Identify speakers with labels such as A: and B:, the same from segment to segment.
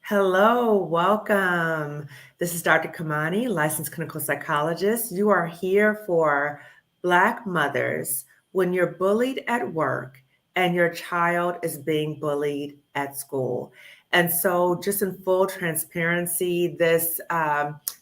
A: Hello, welcome. This is Dr. Kamani, licensed clinical psychologist. You are here for Black mothers when you're bullied at work and your child is being bullied at school. And so, just in full transparency, this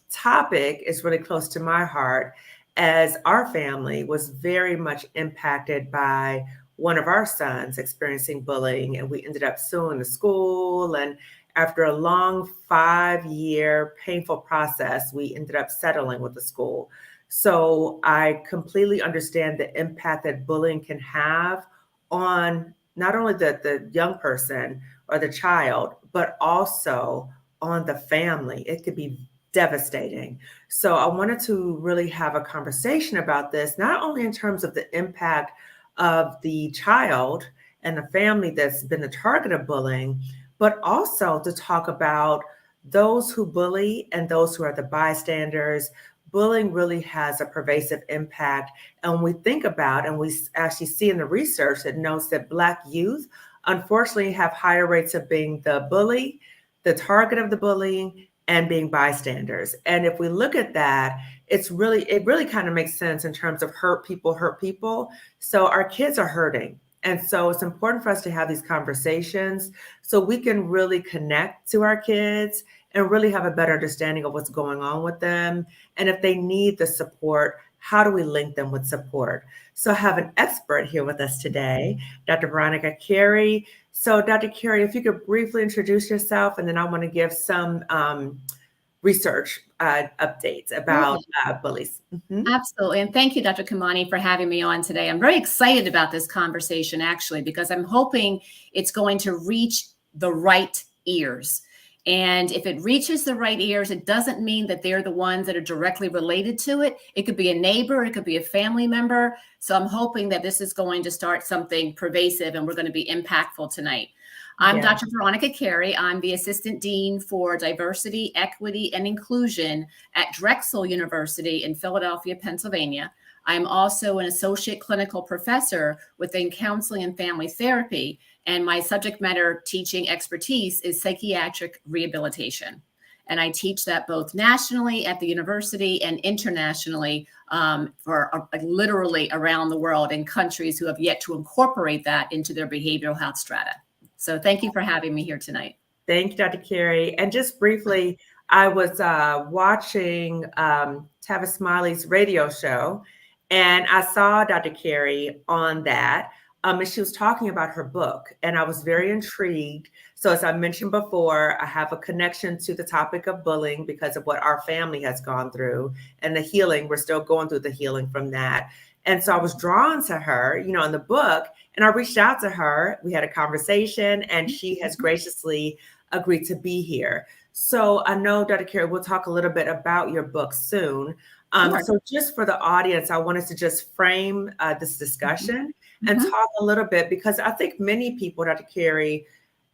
A: topic is really close to my heart as our family was very much impacted by one of our sons experiencing bullying, and we ended up suing the school. And after a long 5-year painful process, we ended up settling with the school. So I completely understand the impact that bullying can have on not only the young person or the child, but also on the family. It could be devastating. So I wanted to really have a conversation about this, not only in terms of the impact of the child and the family that's been the target of bullying, but also to talk about those who bully and those who are the bystanders. Bullying really has a pervasive impact. And when we think about, and we actually see in the research that notes that Black youth, unfortunately, have higher rates of being the bully, the target of the bullying, and being bystanders. And if we look at that, it really kind of makes sense in terms of hurt people. So our kids are hurting. And so it's important for us to have these conversations so we can really connect to our kids and really have a better understanding of what's going on with them. And if they need the support, how do we link them with support? So I have an expert here with us today, Dr. Veronica Carey. So Dr. Carey, if you could briefly introduce yourself, and then I want to give some research updates about bullies. Mm-hmm.
B: Absolutely. And thank you, Dr. Kamani, for having me on today. I'm very excited about this conversation, actually, because I'm hoping it's going to reach the right ears. And if it reaches the right ears, it doesn't mean that they're the ones that are directly related to it. It could be a neighbor, it could be a family member. So I'm hoping that this is going to start something pervasive and we're going to be impactful tonight. I'm Dr. Veronica Carey. I'm the Assistant Dean for Diversity, Equity, and Inclusion at Drexel University in Philadelphia, Pennsylvania. I'm also an Associate Clinical Professor within Counseling and Family Therapy, and my subject matter teaching expertise is psychiatric rehabilitation. And I teach that both nationally at the university and internationally for literally around the world in countries who have yet to incorporate that into their behavioral health strata. So thank you for having me here tonight.
A: Thank you, Dr. Carey. And just briefly, I was watching Tavis Smiley's radio show, and I saw Dr. Carey on that. And she was talking about her book, and I was very intrigued. So as I mentioned before, I have a connection to the topic of bullying because of what our family has gone through and the healing. We're still going through the healing from that. And so I was drawn to her, in the book, and I reached out to her. We had a conversation, and she has graciously agreed to be here. So I know, Dr. Carey, we'll talk a little bit about your book soon. Sure. So just for the audience, I wanted to just frame this discussion and talk a little bit, because I think many people, Dr. Carey,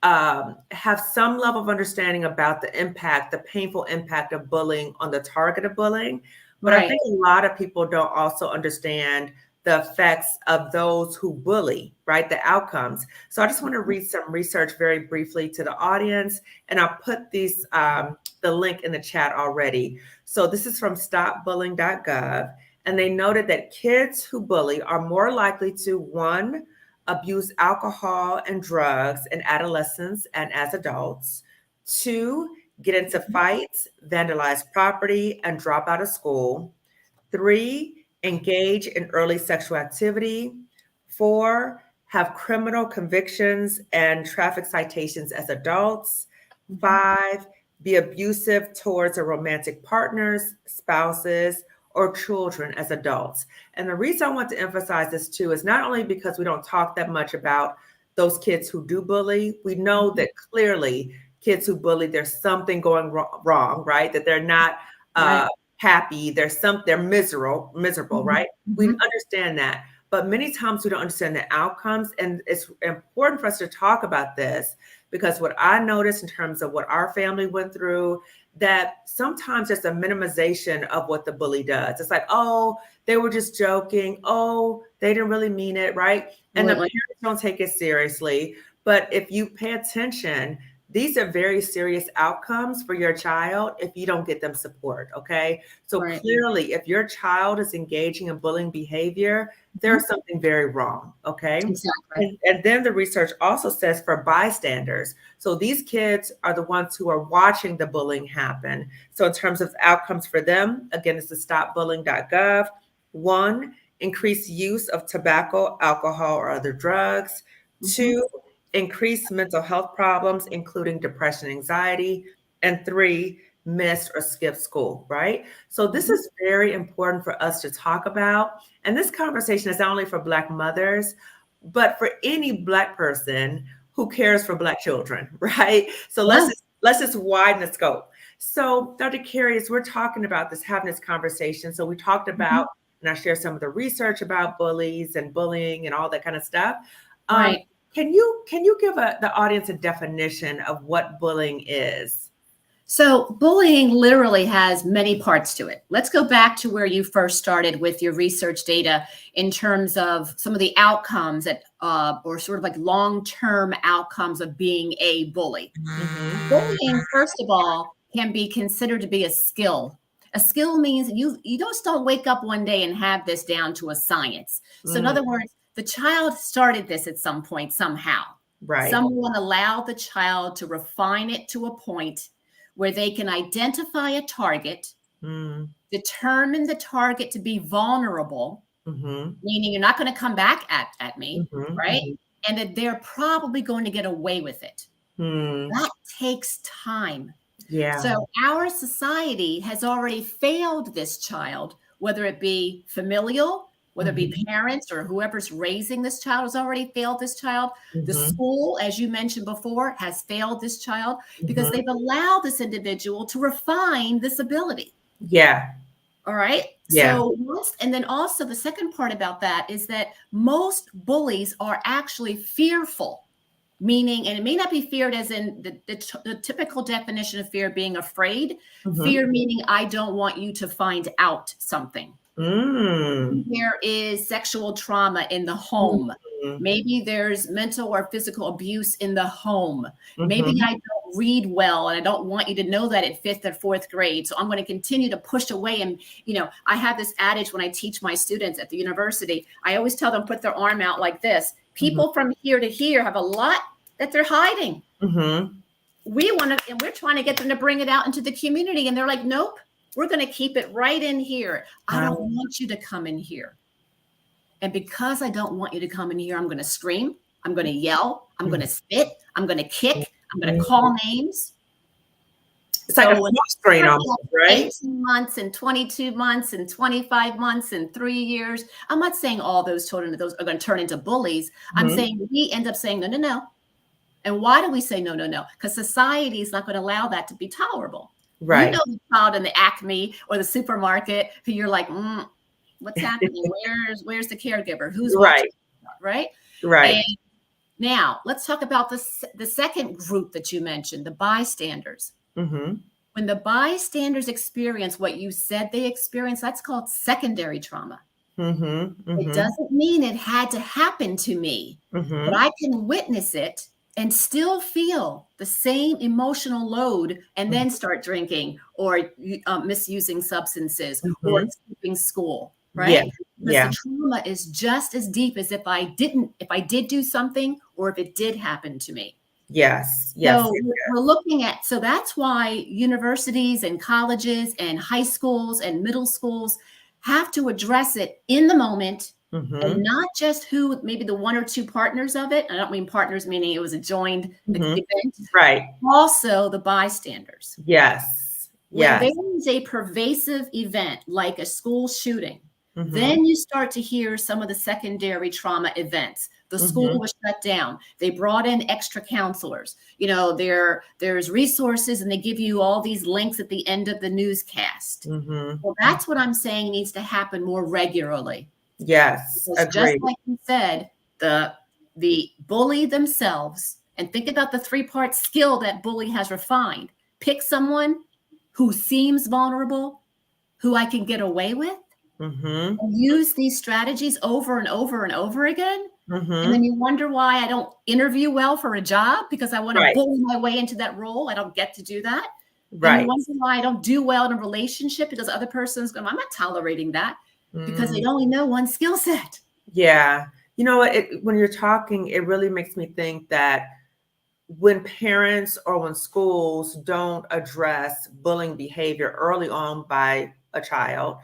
A: have some level of understanding about the painful impact of bullying on the target of bullying. But I think a lot of people don't also understand the effects of those who bully, right? The outcomes. So I just want to read some research very briefly to the audience, and I'll put these the link in the chat already. So this is from stopbullying.gov, and they noted that kids who bully are more likely to, 1, abuse alcohol and drugs in adolescence and as adults, 2, get into fights, vandalize property, and drop out of school, 3, engage in early sexual activity, 4, have criminal convictions and traffic citations as adults, 5, be abusive towards their romantic partners, spouses, or children as adults. And the reason I want to emphasize this too is not only because we don't talk that much about those kids who do bully. We know that clearly kids who bully, there's something going wrong, right? That they're not happy. They're miserable, right? We understand that. But many times we don't understand the outcomes. And it's important for us to talk about this, because what I noticed in terms of what our family went through, that sometimes it's a minimization of what the bully does. It's like, oh, they were just joking. Oh, they didn't really mean it, right? And the parents don't take it seriously. But if you pay attention, these are very serious outcomes for your child if you don't get them support. Okay. So
B: Right.
A: clearly, if your child is engaging in bullying behavior, there's something very wrong. Okay.
B: Exactly.
A: And then the research also says for bystanders. So these kids are the ones who are watching the bullying happen. So in terms of outcomes for them, again, it's the stopbullying.gov. 1, increased use of tobacco, alcohol, or other drugs. 2, increased mental health problems, including depression, anxiety. And 3, missed or skipped school, right? So this is very important for us to talk about. And this conversation is not only for Black mothers, but for any Black person who cares for Black children, right? So let's just widen the scope. So Dr. Carey, as we're talking about this, having this conversation, so we talked about, and I share some of the research about bullies and bullying and all that kind of stuff.
B: Right.
A: Can you give the audience a definition of what bullying is?
B: So bullying literally has many parts to it. Let's go back to where you first started with your research data in terms of some of the outcomes that, or sort of like long-term outcomes of being a bully. Bullying, first of all, can be considered to be a skill. A skill means you don't wake up one day and have this down to a science. So in other words, the child started this at some point somehow.
A: Right.
B: Someone allowed the child to refine it to a point where they can identify a target, determine the target to be vulnerable, meaning you're not going to come back at me, right? And that they're probably going to get away with it. That takes time.
A: Yeah.
B: So our society has already failed this child, whether it be familial, whether it be parents or whoever's raising this child has already failed this child. The school, as you mentioned before, has failed this child because they've allowed this individual to refine this ability.
A: Yeah.
B: All right.
A: Yeah.
B: So and then also the second part about that is that most bullies are actually fearful, meaning, and it may not be feared as in the typical definition of fear being afraid, fear meaning I don't want you to find out something. There is sexual trauma in the home. Maybe there's mental or physical abuse in the home. Maybe I don't read well and I don't want you to know that at 5th or 4th grade. So I'm going to continue to push away. And, I have this adage when I teach my students at the university. I always tell them, put their arm out like this. People from here to here have a lot that they're hiding. We want to, and we're trying to get them to bring it out into the community. And they're like, nope. We're going to keep it right in here. I don't want you to come in here. And because I don't want you to come in here, I'm going to scream. I'm going to yell. I'm going to spit. I'm going to kick. I'm going to call names.
A: It's like a smoke screen almost, right?
B: 18 months and 22 months and 25 months and 3 years. I'm not saying all those children, those are going to turn into bullies. I'm saying we end up saying, no. And why do we say no? Because society is not going to allow that to be tolerable. Right. You know the child in the Acme or the supermarket who you're like, what's happening? Where's the caregiver? Who's watching? Right?
A: Right.
B: And now let's talk about the second group that you mentioned, the bystanders. When the bystanders experience what you said they experienced, that's called secondary trauma. It doesn't mean it had to happen to me, but I can witness it and still feel the same emotional load and then start drinking or misusing substances or skipping school, right? Because the trauma is just as deep as if I did do something or if it did happen to me.
A: Yes.
B: So we're looking at, so that's why universities and colleges and high schools and middle schools have to address it in the moment. And not just who, maybe the 1 or 2 partners of it. I don't mean partners, meaning it was a joined event.
A: Right.
B: Also the bystanders.
A: Yes.
B: When there is a pervasive event like a school shooting, then you start to hear some of the secondary trauma events. The school was shut down. They brought in extra counselors. There's resources and they give you all these links at the end of the newscast. Well, that's what I'm saying needs to happen more regularly.
A: Yes,
B: just like you said, the bully themselves, and think about the 3-part skill that bully has refined. Pick someone who seems vulnerable, who I can get away with, and use these strategies over and over and over again. And then
A: Mm-hmm.
B: you wonder why I don't interview well for a job because I want to
A: Right.
B: bully my way into that role. I don't get to do that. Then you
A: Right.
B: wonder why I don't do well in a relationship because the other person's going, I'm not tolerating that because they
A: Mm.
B: only know one skill set.
A: Yeah. You know what? When you're talking, it really makes me think that when parents or when schools don't address bullying behavior early on by a child,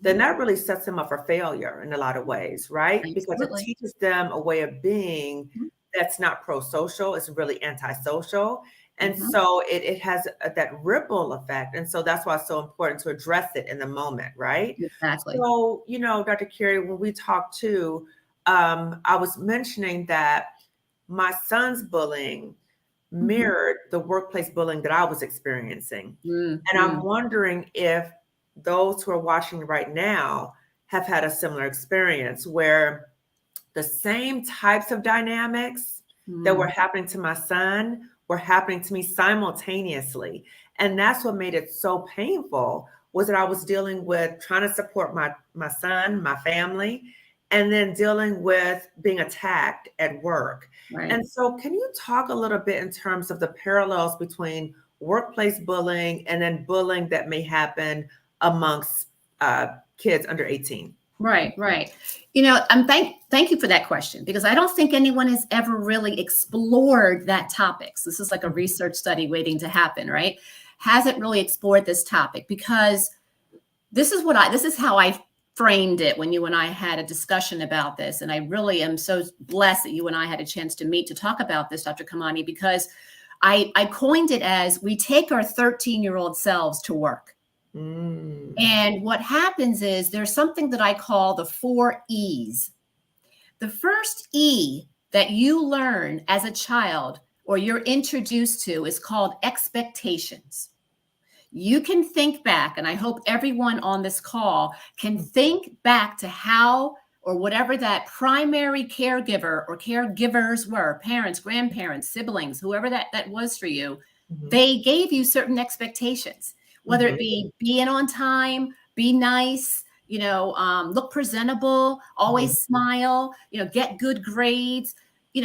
A: then
B: Mhm.
A: that really sets them up for failure in a lot of ways, right? Because it
B: Absolutely.
A: teaches them a way of being
B: Mhm.
A: that's not pro-social, it's really antisocial. And
B: Mhm.
A: so it has that ripple effect. And so that's why it's so important to address it in the moment, right?
B: Exactly.
A: So, Dr. Carey, when we talked too, I was mentioning that my son's bullying
B: Mhm.
A: mirrored the workplace bullying that I was experiencing. And I'm
B: Mhm.
A: wondering if those who are watching right now have had a similar experience where the same types of dynamics that were
B: Mhm.
A: happening to my son were happening to me simultaneously. And that's what made it so painful was that I was dealing with trying to support my son, my family, and then dealing with being attacked at work.
B: Right.
A: And so can you talk a little bit in terms of the parallels between workplace bullying and then bullying that may happen amongst kids under 18?
B: Right, right. I'm thank you for that question because I don't think anyone has ever really explored that topic. So this is like a research study waiting to happen, right? Hasn't really explored this topic because this is how I framed it when you and I had a discussion about this. And I really am so blessed that you and I had a chance to meet to talk about this, Dr. Kamani, because I coined it as we take our 13-year-old selves to work.
A: Mm.
B: And what happens is there's something that I call the 4 E's. The first E that you learn as a child or you're introduced to is called expectations. You can think back, and I hope everyone on this call can think back to how or whatever that primary caregiver or caregivers were, parents, grandparents, siblings, whoever that was for you,
A: Mhm,
B: they gave you certain expectations, whether it
A: mhm,
B: be in on time, be nice, look presentable,
A: mhm,
B: always smile, get good grades.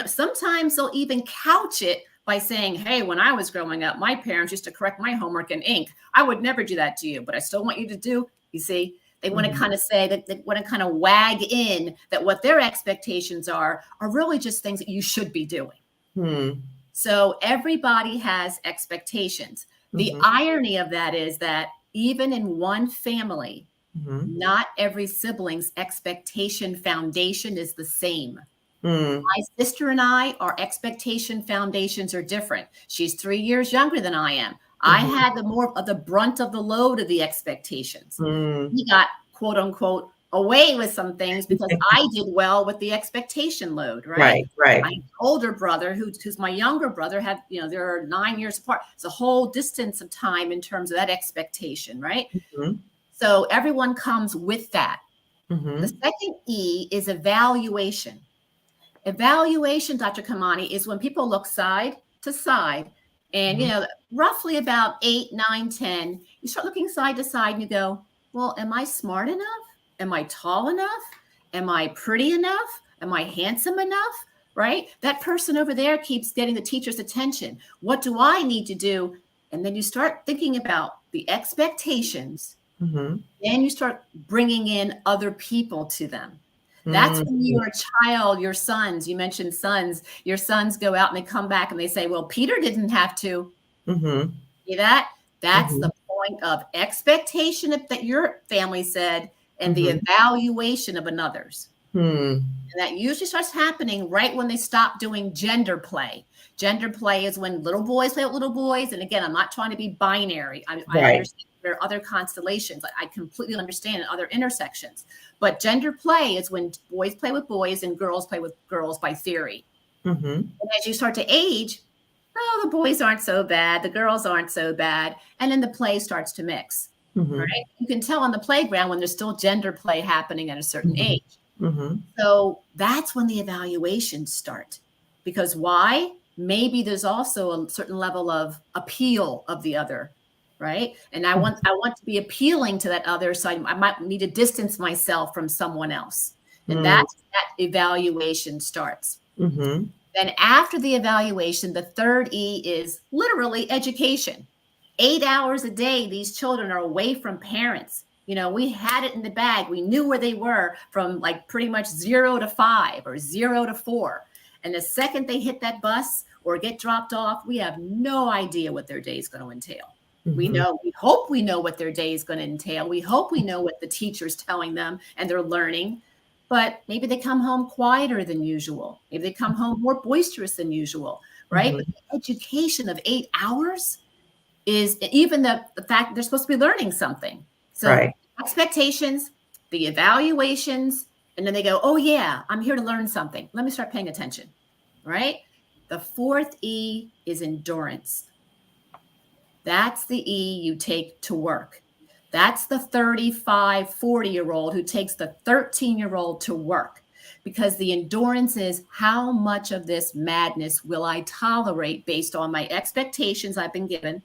B: Sometimes they'll even couch it by saying, hey, when I was growing up, my parents used to correct my homework in ink. I would never do that to you, but I still want you to do. You see, they want to
A: mhm,
B: kind of say that they want to kind of wag in that what their expectations are really just things that you should be doing.
A: hmm,
B: So everybody has expectations. The
A: mhm,
B: irony of that is that even in one family,
A: mhm,
B: not every sibling's expectation foundation is the same.
A: mm,
B: My sister and I, our expectation foundations are different. She's 3 years younger than I am. I
A: mhm,
B: had the more of the brunt of the load of the expectations.
A: mm.
B: He got quote unquote away with some things because I did well with the expectation load, right?
A: Right, right.
B: My older brother, who's my younger brother, had, they're 9 years apart. It's a whole distance of time in terms of that expectation, right?
A: Mhm,
B: So everyone comes with that. The
A: mhm,
B: second E is evaluation. Evaluation, Dr. Kamani, is when people look side to side and,
A: mhm,
B: roughly about 8, 9, 10, you start looking side to side and you go, well, am I smart enough? Am I tall enough? Am I pretty enough? Am I handsome enough? Right? That person over there keeps getting the teacher's attention. What do I need to do? And then you start thinking about the expectations.
A: mhm,
B: Then you start bringing in other people to them. That's when
A: mhm,
B: you're a child, your sons, you mentioned sons, your sons go out and they come back and they say, well, Peter didn't have to.
A: mhm,
B: See that? That's
A: mhm,
B: the point of expectation that your family said and the
A: mhm,
B: evaluation of another's.
A: hmm.
B: And that usually starts happening right when they stop doing gender play. Gender play is when little boys play with little boys. And again, I'm not trying to be binary. I
A: Right.
B: understand there are other constellations. I completely understand other intersections. But gender play is when boys play with boys and girls play with girls by theory.
A: Mhm,
B: And as you start to age, oh, the boys aren't so bad, the girls aren't so bad. And then the play starts to mix. Right?
A: mhm,
B: You can tell on the playground when there's still gender play happening at a certain
A: mhm,
B: age.
A: mhm,
B: So that's when the evaluations start. Because why? Maybe there's also a certain level of appeal of the other, right? And I want to be appealing to that other, so I might need to distance myself from someone else. And that's that evaluation starts.
A: Mm-hmm.
B: Then after the evaluation, the third E is literally education. 8 hours a day, these children are away from parents. You know, we had it in the bag. We knew where they were from like pretty much 0 to 5 or 0 to 4. And the second they hit that bus or get dropped off, we have no idea what their day is going to entail. We hope we know what their day is going to entail. We hope we know what the teacher's telling them and they're learning. But maybe they come home quieter than usual. Maybe they come home more boisterous than usual, right? But the education of 8 hours is even the fact they're supposed to be learning something. So expectations, the evaluations, and then they go, oh yeah, I'm here to learn something. Let me start paying attention, right? The fourth E is endurance. That's the E you take to work. That's the 35, 40-year-old who takes the 13-year-old to work, because the endurance is how much of this madness will I tolerate based on my expectations I've been given.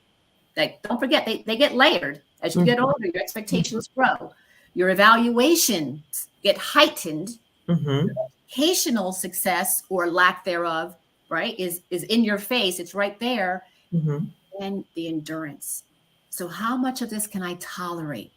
B: Like, don't forget, they get layered. As you get older, your expectations grow. Your evaluations get heightened. Your educational success or lack thereof, right, is in your face. It's right there. And the endurance. So how much of this can I tolerate?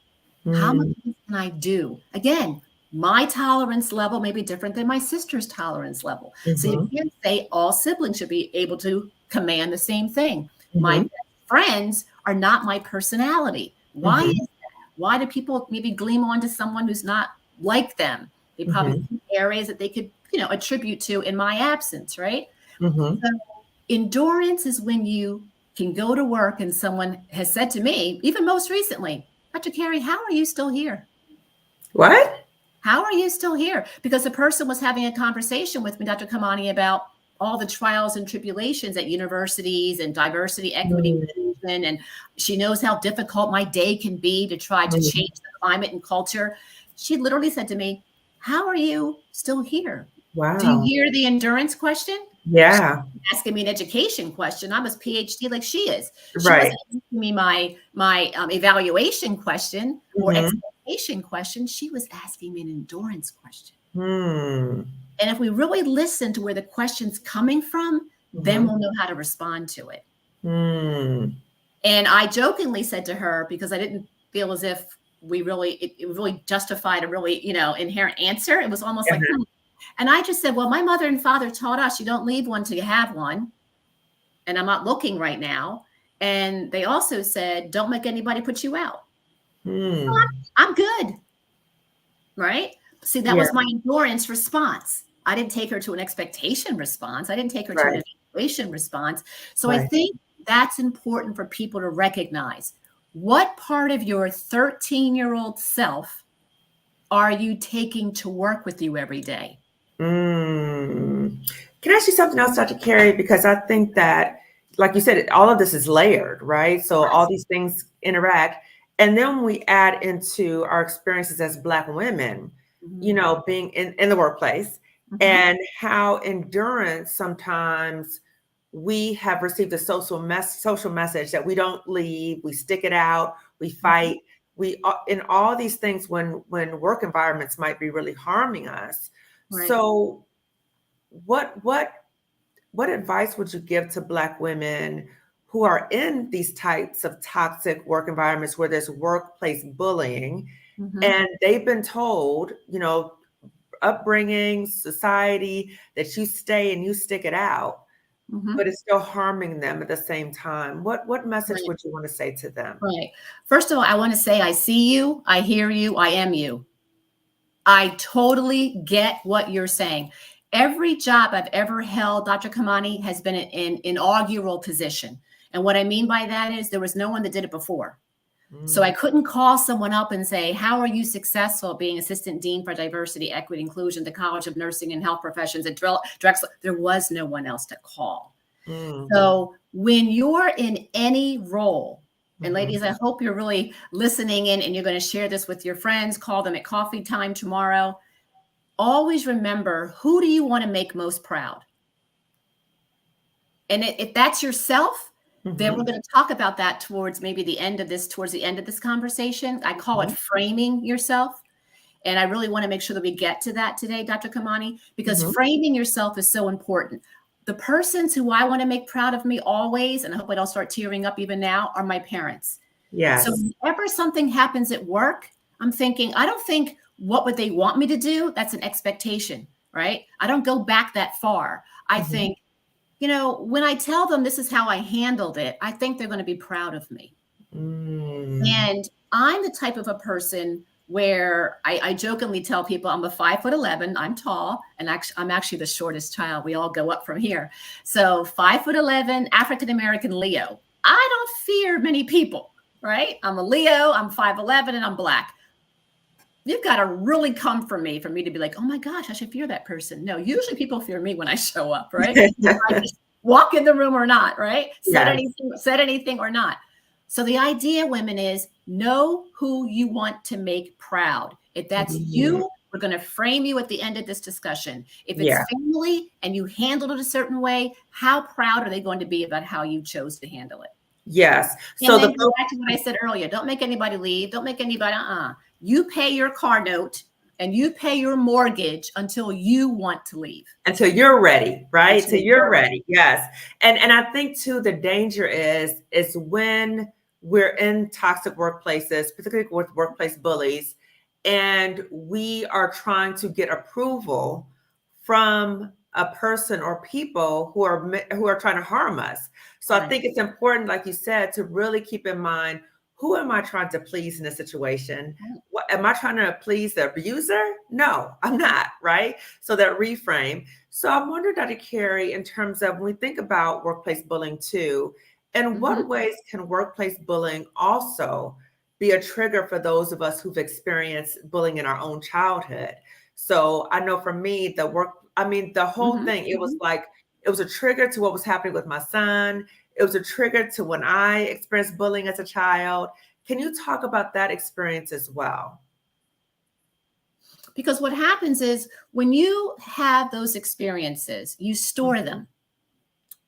B: How much of this can I do? Again, my tolerance level may be different than my sister's tolerance level. So you can't say all siblings should be able to command the same thing. My best friends are not my personality. Why is that? Why do people maybe gleam onto someone who's not like them? They probably see areas that they could, attribute to in my absence, right? So endurance is when you can go to work and someone has said to me, even most recently, Dr. Carey, how are you still here?
A: What?
B: How are you still here? Because the person was having a conversation with me, Dr. Kamani, about all the trials and tribulations at universities and diversity, equity, inclusion. And she knows how difficult my day can be to try to change the climate and culture. She literally said to me, how are you still here?
A: Wow.
B: Do you hear the endurance question?
A: Yeah.
B: She's asking me an education question. I'm a PhD like she is. She
A: Right.
B: wasn't asking me my evaluation question or expectation question. She was asking me an endurance question. And if we really listen to where the question's coming from, then we'll know how to respond to it. And I jokingly said to her, because I didn't feel as if it really justified a really, inherent answer. It was almost like, and I just said, well, my mother and father taught us you don't leave one till you have one. And I'm not looking right now. And they also said, don't make anybody put you out. Well, I'm good. Right? See, that was my endurance response. I didn't take her to an expectation response. I didn't take her to an evaluation response. So I think that's important for people to recognize. What part of your 13-year-old self are you taking to work with you every day?
A: Can I ask you something else, Dr. Carey? Because I think that, like you said, all of this is layered, right? So all these things interact. And then we add into our experiences as Black women, being in the workplace, and how endurance, sometimes we have received a social message that we don't leave, we stick it out, we fight, we in all these things when work environments might be really harming us. So what advice would you give to Black women who are in these types of toxic work environments where there's workplace bullying, and they've been told, upbringing, society, that you stay and you stick it out, but it's still harming them at the same time? What message would you want to say to them?
B: Right. First of all, I want to say I see you, I hear you, I am you. I totally get what you're saying. Every job I've ever held, Dr. Kamani, has been in an inaugural position. And what I mean by that is there was no one that did it before. So I couldn't call someone up and say, how are you successful being assistant dean for diversity, equity, inclusion, the College of Nursing and Health Professions at Drexel? There was no one else to call. So when you're in any role, and ladies, I hope you're really listening in and you're going to share this with your friends, call them at coffee time tomorrow. Always remember, who do you want to make most proud? And if that's yourself, then we're going to talk about that towards the end of this conversation. I call it framing yourself. And I really want to make sure that we get to that today, Dr. Kamani, because
A: Mhm.
B: framing yourself is so important. The persons who I want to make proud of me always, and I hope I don't start tearing up even now, are my parents. So
A: Yes.
B: whenever something happens at work, I'm thinking, I don't think, what would they want me to do? That's an expectation, right? I don't go back that far. I
A: Mhm.
B: think, you know, when I tell them this is how I handled it, I think they're going to be proud of me.
A: Mm.
B: And I'm the type of a person where I jokingly tell people I'm a 5'11". I'm tall, and I'm actually the shortest child. We all go up from here. So 5'11", African American Leo. I don't fear many people, right? I'm a Leo. I'm 5'11", and I'm Black. You've got to really come for me to be like, oh my gosh, I should fear that person. No, usually people fear me when I show up, right? I just walk in the room or not, right? Said
A: Yes.
B: anything or not. So the idea, women, is know who you want to make proud. If that's
A: Mhm.
B: you, we're going to frame you at the end of this discussion. If it's
A: Yeah.
B: family and you handled it a certain way, how proud are they going to be about how you chose to handle it?
A: Yes.
B: And
A: So
B: then
A: the
B: go back to what I said earlier. Don't make anybody leave. Don't make anybody, You pay your car note and you pay your mortgage until you want to leave.
A: until you're ready, right?
B: Until
A: Till you're
B: you're ready.
A: ready. Yes. And I think too the danger is when we're in toxic workplaces, particularly with workplace bullies, and we are trying to get approval from a person or people who are trying to harm us. So I
B: Right.
A: think it's important, like you said, to really keep in mind, who am I trying to please in this situation? What am I trying to please, the abuser? No, I'm not, right? So that reframe. So I'm wondering, Dr. Carey, in terms of when we think about workplace bullying too, in
B: Mm-hmm.
A: what ways can workplace bullying also be a trigger for those of us who've experienced bullying in our own childhood? So I know for me, the whole
B: Mm-hmm.
A: thing, it was like, it was a trigger to what was happening with my son. It was a trigger to when I experienced bullying as a child. Can you talk about that experience as well?
B: Because what happens is when you have those experiences, you store
A: Mhm.
B: them,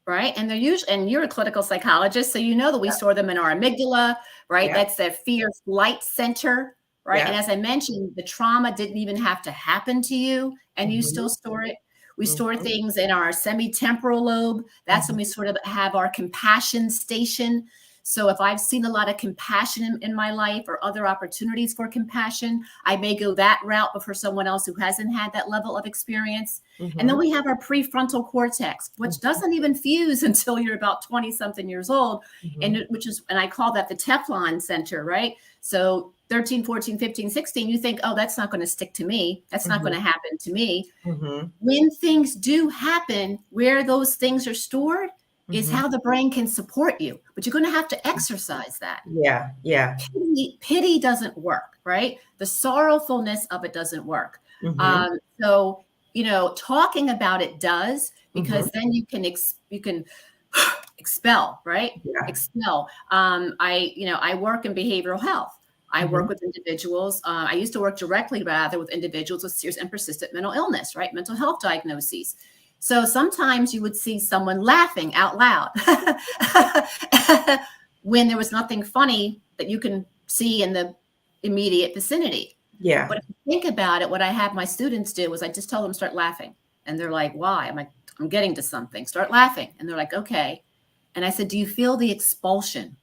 B: right? And they're usually, and you're a clinical psychologist, so you know that we store them in our amygdala, right?
A: Yeah.
B: That's that fear flight center, right? And
A: Yeah.
B: as I mentioned, the trauma didn't even have to happen to you, and you still
A: Mhm.
B: store it. We store
A: Mhm.
B: things in our semi-temporal lobe. That's when
A: Mhm.
B: we sort of have our compassion station. So if I've seen a lot of compassion in my life or other opportunities for compassion, I may go that route before someone else who hasn't had that level of experience. And then
A: Mhm.
B: we have our prefrontal cortex, which doesn't even fuse until you're about 20 something years old.
A: Mhm.
B: And I call that the Teflon center, right? So 13, 14, 15, 16, you think, oh, that's not going to stick to me. That's not going
A: Mhm.
B: to happen to me.
A: Mhm.
B: When things do happen, where those things are stored is
A: Mhm.
B: how the brain can support you. But you're going to have to exercise that.
A: Yeah. Yeah.
B: Pity doesn't work, right? The sorrowfulness of it doesn't work.
A: Mhm.
B: So, talking about it does,
A: Mhm.
B: because then you can expel, right?
A: Yeah.
B: Expel. I work in behavioral health. I work
A: Mhm.
B: with individuals. I used to work directly, rather, with individuals with serious and persistent mental illness, right? Mental health diagnoses. So sometimes you would see someone laughing out loud when there was nothing funny that you can see in the immediate vicinity.
A: Yeah.
B: But if you think about it, what I have my students do is I just tell them, start laughing. And they're like, why? I'm like, I'm getting to something. Start laughing. And they're like, okay. And I said, do you feel the expulsion?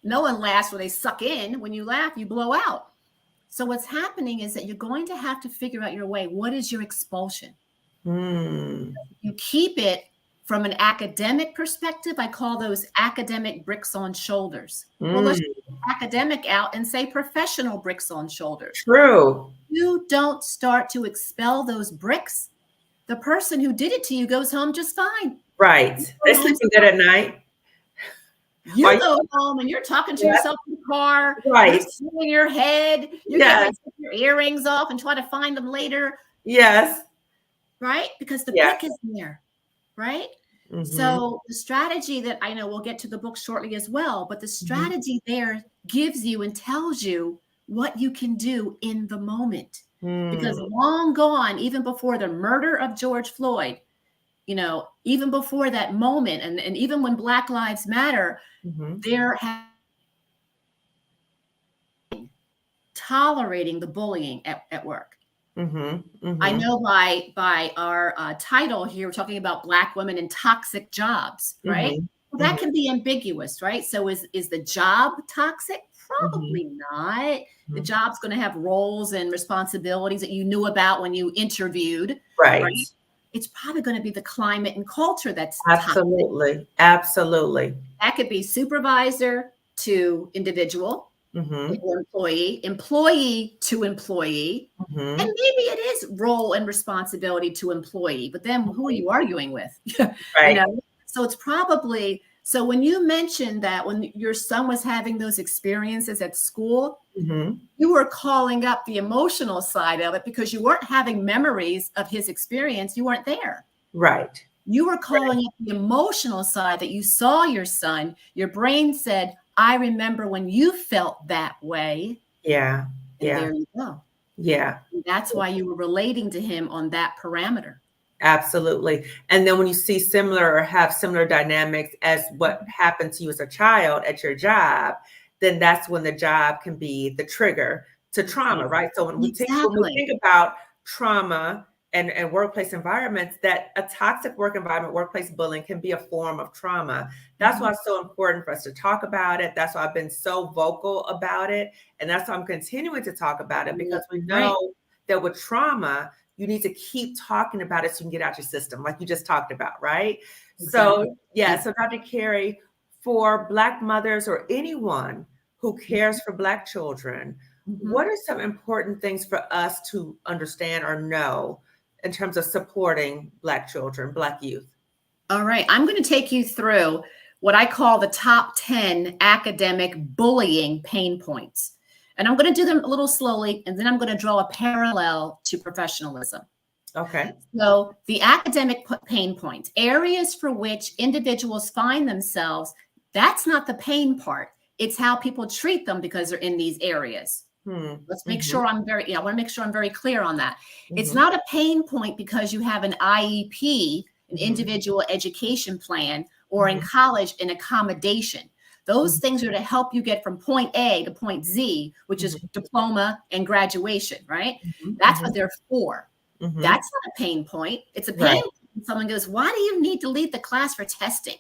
B: No one laughs when they suck in. When you laugh, you blow out. So what's happening is that you're going to have to figure out your way. What is your expulsion?
A: Mm.
B: You keep it from an academic perspective. I call those academic bricks on shoulders. Well, let's
A: Mm.
B: academic out and say professional bricks on shoulders.
A: True.
B: You don't start to expel those bricks, the person who did it to you goes home just fine.
A: Right.
B: You
A: They
B: go home,
A: sleeping good at night. Are
B: you
A: you?
B: go home and you're talking to
A: Yes.
B: yourself in the car. You're
A: Right.
B: screwing your head. You're getting ready
A: Yes.
B: to take your earrings off and try to find them later,
A: Yes.
B: right? Because the
A: Yes.
B: brick is there, right?
A: Mhm.
B: So the strategy that I know, we'll get to the book shortly as well, but the
A: Mhm.
B: strategy there gives you and tells you what you can do in the moment. Because
A: Mm.
B: long gone, even before the murder of George Floyd, even before that moment, and even when Black Lives Matter,
A: Mhm.
B: there have tolerating the bullying at work.
A: Mm-hmm.
B: I know by our title here, we're talking about Black women in toxic jobs, right?
A: Mm-hmm.
B: Well, that can be ambiguous, right? So is the job toxic?
A: Mm-hmm.
B: Probably not. The
A: Mm-hmm.
B: job's going to have roles and responsibilities that you knew about when you interviewed,
A: Right.
B: right? It's probably going to be the climate and culture that's toxic.
A: Absolutely. Absolutely.
B: That could be supervisor to individual
A: Mm-hmm.
B: or employee to employee. And
A: Mm-hmm.
B: maybe it is role and responsibility to employee, but then who are you arguing with?
A: Right.
B: So it's probably, so when you mentioned that when your son was having those experiences at school,
A: Mm-hmm.
B: you were calling up the emotional side of it because you weren't having memories of his experience. You weren't there.
A: Right.
B: You were calling up the emotional side that you saw your son. Your brain said, I remember when you felt that way.
A: Yeah.
B: And
A: Yeah.
B: there you go.
A: Yeah.
B: And that's why you were relating to him on that parameter.
A: Absolutely. And then when you see similar or have similar dynamics as what happened to you as a child at your job, then that's when the job can be the trigger to trauma, right? So when we think about trauma and workplace environments, that a toxic work environment, workplace bullying can be a form of trauma. That's why it's so important for us to talk about it. That's why I've been so vocal about it. And that's why I'm continuing to talk about it, because we know that with trauma, you need to keep talking about it so you can get out your system, like you just talked about, right?
B: Exactly.
A: So, yeah, so Dr. Carey, for Black mothers or anyone who cares for Black children, what are some important things for us to understand or know in terms of supporting Black children, Black youth?
B: All right. I'm going to take you through what I call the top 10 academic bullying pain points. And I'm going to do them a little slowly, and then I'm going to draw a parallel to professionalism.
A: Okay.
B: So the academic pain points, areas for which individuals find themselves, that's not the pain part. It's how people treat them because they're in these areas. Let's make sure I want to make sure I'm very clear on that. It's not a pain point because you have an IEP, an individual education plan, or in college, an accommodation. Those things are to help you get from point A to point Z, which is diploma and graduation, right? That's what they're for. That's not a pain point. It's a pain point when someone goes, why do you need to lead the class for testing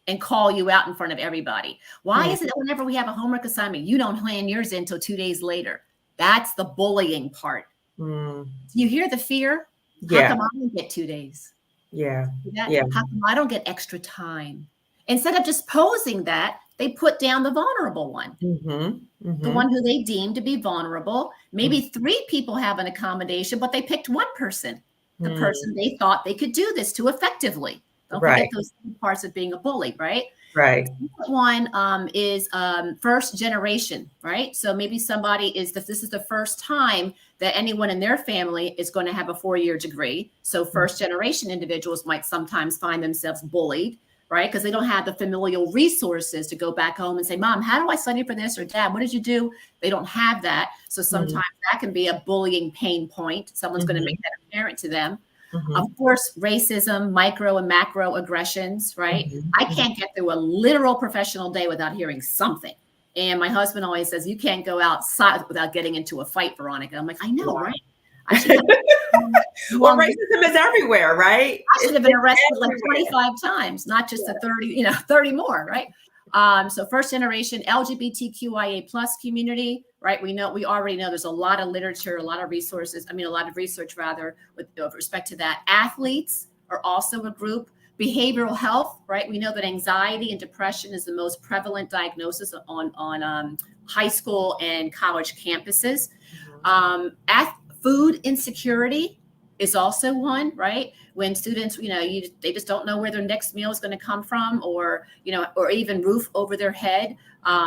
B: and call you out in front of everybody? Why is it that whenever we have a homework assignment, you don't hand yours in until 2 days later? That's the bullying part. Do you hear the fear? How come I don't get 2 days?
A: Yeah.
B: How come I don't get extra time? Instead of just posing that, they put down the vulnerable one, the one who they deem to be vulnerable. Maybe 3 people have an accommodation, but they picked one person, the person they thought they could do this to effectively. Don't forget those parts of being a bully, right?
A: Right.
B: The second one is first generation, right? So maybe somebody this is the first time that anyone in their family is going to have a 4-year degree. So first generation individuals might sometimes find themselves bullied, right? Because they don't have the familial resources to go back home and say, Mom, how do I study for this? Or Dad, what did you do? They don't have that. So sometimes that can be a bullying pain point. Someone's going to make that apparent to them. Of course, racism, micro and macro aggressions, right? I can't get through a literal professional day without hearing something. And my husband always says, you can't go outside without getting into a fight, Veronica. I'm like, I know, right? I should have
A: well, racism is everywhere, right?
B: I should have been arrested like 25 times, not just the 30 more, right? So first generation LGBTQIA plus community, right? We already know there's a lot of literature, a lot of resources. A lot of research rather with respect to that. Athletes are also a group. Behavioral health, right? We know that anxiety and depression is the most prevalent diagnosis on high school and college campuses. Food insecurity is also one, right? When students, they just don't know where their next meal is going to come from, or even roof over their head.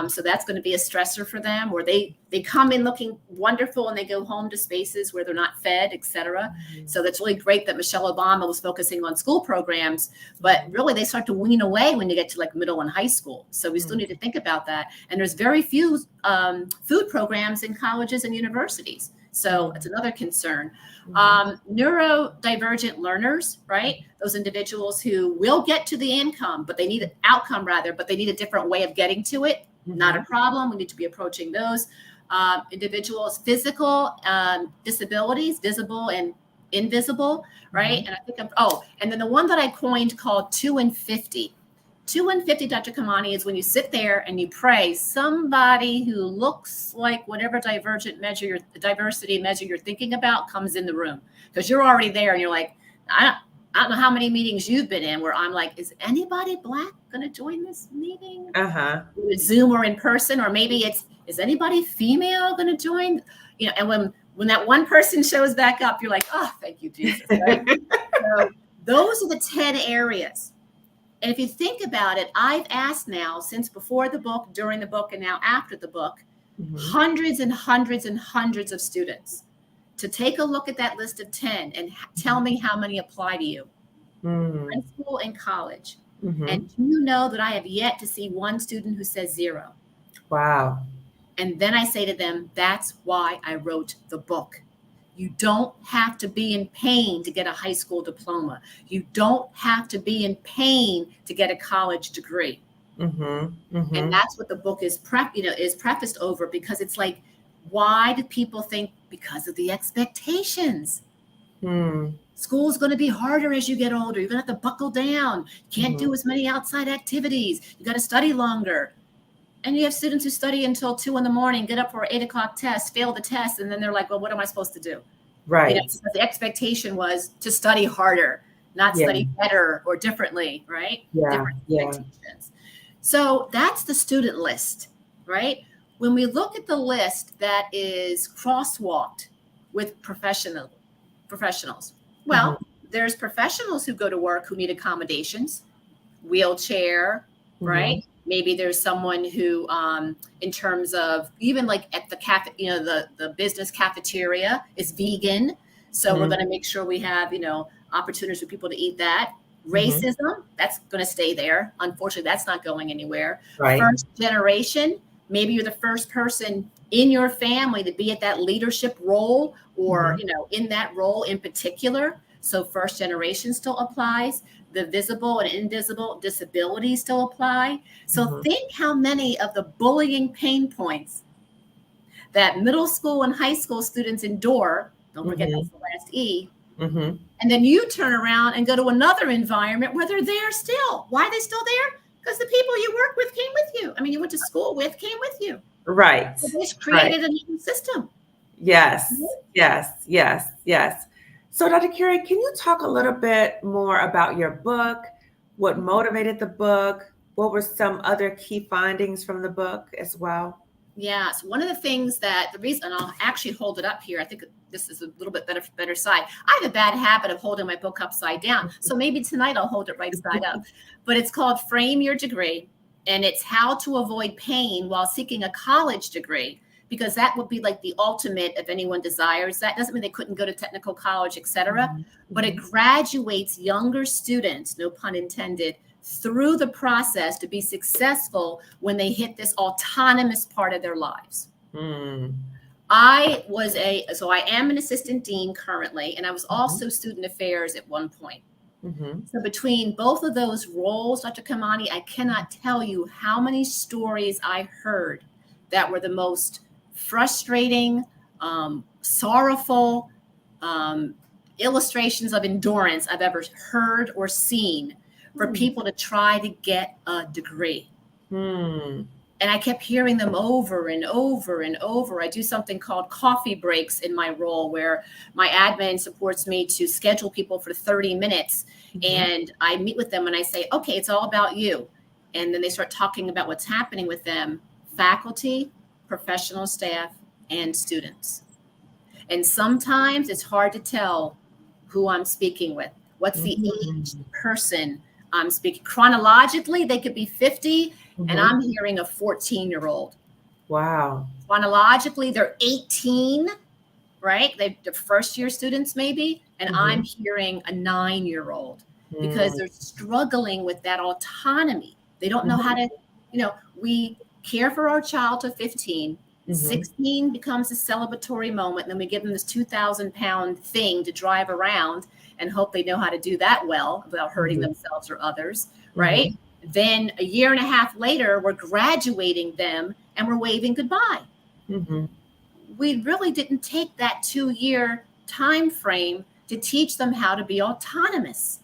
B: So that's going to be a stressor for them, or they come in looking wonderful and they go home to spaces where they're not fed, etc. So that's really great that Michelle Obama was focusing on school programs, but really they start to wean away when you get to like middle and high school. So we still need to think about that. And there's very few food programs in colleges and universities. So it's another concern. Neurodivergent learners, right? Those individuals who will get to the outcome, but they need a different way of getting to it. Not a problem. We need to be approaching those. individuals, physical disabilities, visible and invisible, right? And I think and then the one that I coined called 2 and 50. 2 and 50, Dr. Kamani, is when you sit there and you pray somebody who looks like whatever diversity measure you're thinking about comes in the room, because you're already there and you're like, I don't know how many meetings you've been in where I'm like, is anybody Black going to join this meeting? Zoom or in person, or maybe is anybody female going to join? And when that one person shows back up, you're like, oh, thank you, Jesus. Right? So those are the 10 areas. And if you think about it, I've asked now, since before the book, during the book, and now after the book, hundreds and hundreds and hundreds of students to take a look at that list of 10 and tell me how many apply to you, high school and college. And do you know that I have yet to see one student who says 0?
A: Wow.
B: And then I say to them, that's why I wrote the book. You don't have to be in pain to get a high school diploma. You don't have to be in pain to get a college degree. And that's what the book is prefaced over, because it's like, why do people think? Because of the expectations. School's going to be harder as you get older. You're going to have to buckle down. You can't do as many outside activities. You got to study longer. And you have students who study until 2 a.m, get up for an 8 o'clock test, fail the test, and then they're like, well, what am I supposed to do?
A: Right.
B: The expectation was to study harder, not study better or differently, right? Different expectations. So that's the student list, right? When we look at the list that is crosswalked with professionals, well, there's professionals who go to work who need accommodations, wheelchair, right? Maybe there's someone who, in terms of even like at the the business cafeteria is vegan. So we're going to make sure we have, opportunities for people to eat that. Racism, that's going to stay there. Unfortunately, that's not going anywhere.
A: Right.
B: First generation, maybe you're the first person in your family to be at that leadership role or, in that role in particular. So first generation still applies. The visible and invisible disabilities still apply. So think how many of the bullying pain points that middle school and high school students endure. Don't forget that's the last E. And then you turn around and go to another environment where they're there still. Why are they still there? Because the people you work with came with you. I mean, you went to school with, came with you.
A: Right.
B: So they just created a new system.
A: Yes. So, Dr. Carey, can you talk a little bit more about your book? What motivated the book? What were some other key findings from the book as well?
B: Yeah. So one of the things the reason, and I'll actually hold it up here. I think this is a little bit better side. I have a bad habit of holding my book upside down. So maybe tonight I'll hold it right side up. But it's called Frame Your Degree. And it's how to avoid pain while seeking a college degree, because that would be like the ultimate if anyone desires. That doesn't mean they couldn't go to technical college, et cetera, but it graduates younger students, no pun intended, through the process to be successful when they hit this autonomous part of their lives. I am an assistant dean currently, and I was also student affairs at one point. So between both of those roles, Dr. Kamani, I cannot tell you how many stories I heard that were the most frustrating, sorrowful illustrations of endurance I've ever heard or seen for people to try to get a degree. And I kept hearing them over and over and over. I do something called coffee breaks in my role, where my admin supports me to schedule people for 30 minutes. And I meet with them and I say, okay, it's all about you. And then they start talking about what's happening with them, faculty, professional staff, and students. And sometimes it's hard to tell who I'm speaking with. What's the age person I'm speaking? Chronologically, they could be 50, and I'm hearing a 14-year-old.
A: Wow.
B: Chronologically, they're 18, right? They're first-year students maybe, and I'm hearing a 9-year-old because they're struggling with that autonomy. They don't know how to, we care for our child to 15. 16 becomes a celebratory moment. And then we give them this 2,000-pound thing to drive around and hope they know how to do that well without hurting themselves or others, right? Then a year and a half later, we're graduating them and we're waving goodbye. we really didn't take that 2-year time frame to teach them how to be autonomous.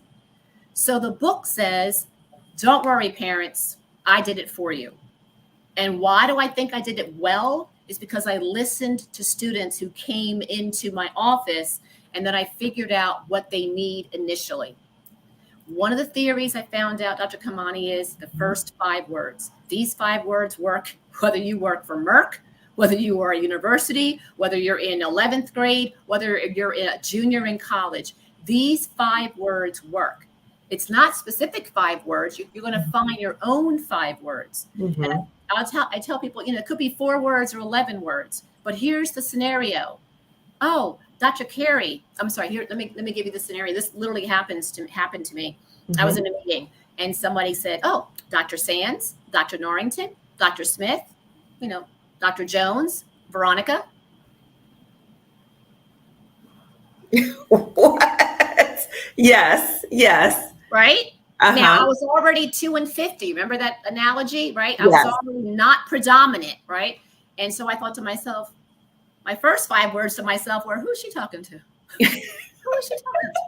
B: So the book says, don't worry, parents, I did it for you. And why do I think I did it well? Is because I listened to students who came into my office, and then I figured out what they need initially. One of the theories I found out, Dr. Kamani, is the first 5 words. These 5 words work whether you work for Merck, whether you are a university, whether you're in 11th grade, whether you're a junior in college. These 5 words work. It's not specific 5 words. You're going to find your own 5 words.
A: Mm-hmm.
B: And I tell people, it could be 4 words or 11 words, but here's the scenario. Oh, Dr. Carey, I'm sorry. Here, let me give you the scenario. This literally happened to me.
A: Mm-hmm.
B: I was in a meeting and somebody said, "Oh, Dr. Sands, Dr. Norrington, Dr. Smith, Dr. Jones, Veronica."
A: What? Yes.
B: Right?
A: Uh-huh.
B: Now, I was already 2 and 50. Remember that analogy, right? I
A: Yes.
B: was already not predominant, right? And so I thought to myself, my first 5 words to myself were, who's she talking to? Who is she talking to?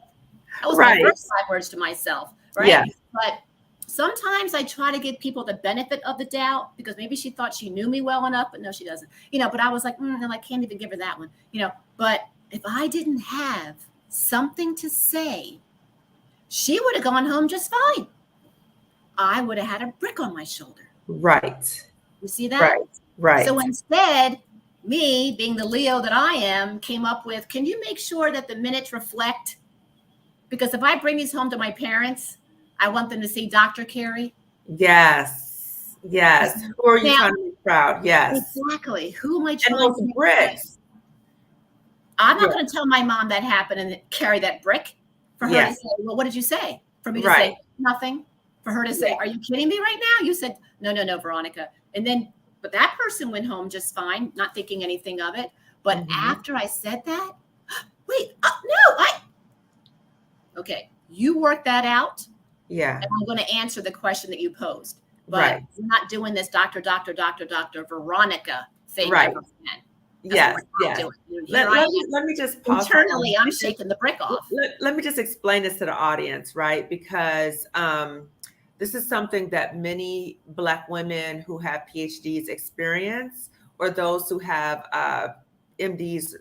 B: That was
A: Right.
B: my first 5 words to myself, right?
A: Yeah.
B: But sometimes I try to give people the benefit of the doubt because maybe she thought she knew me well enough, but no, she doesn't. But I was like, no, I can't even give her that one. But if I didn't have something to say, she would have gone home just fine. I would have had a brick on my shoulder.
A: Right.
B: You see that?
A: Right.
B: So instead, me, being the Leo that I am, came up with, can you make sure that the minutes reflect? Because if I bring these home to my parents, I want them to see Dr. Carey.
A: Yes. Who are you trying to make proud? Yes.
B: Exactly. Who am I trying
A: and
B: to make
A: bricks.
B: I'm not going to tell my mom that happened and carry that brick for her to say, well, what did you say? For me to say nothing. For her to say, are you kidding me right now? You said, no, Veronica. But that person went home just fine, not thinking anything of it. But after I said that, wait, okay, you work that out.
A: Yeah.
B: And I'm going to answer the question that you posed. But I'm not doing this Dr. Veronica thing ever again.
A: Yes. Let me just pause.
B: Internally, I'm shaking the brick off.
A: Let me just explain this to the audience, right? Because this is something that many Black women who have PhDs experience, or those who have MDs,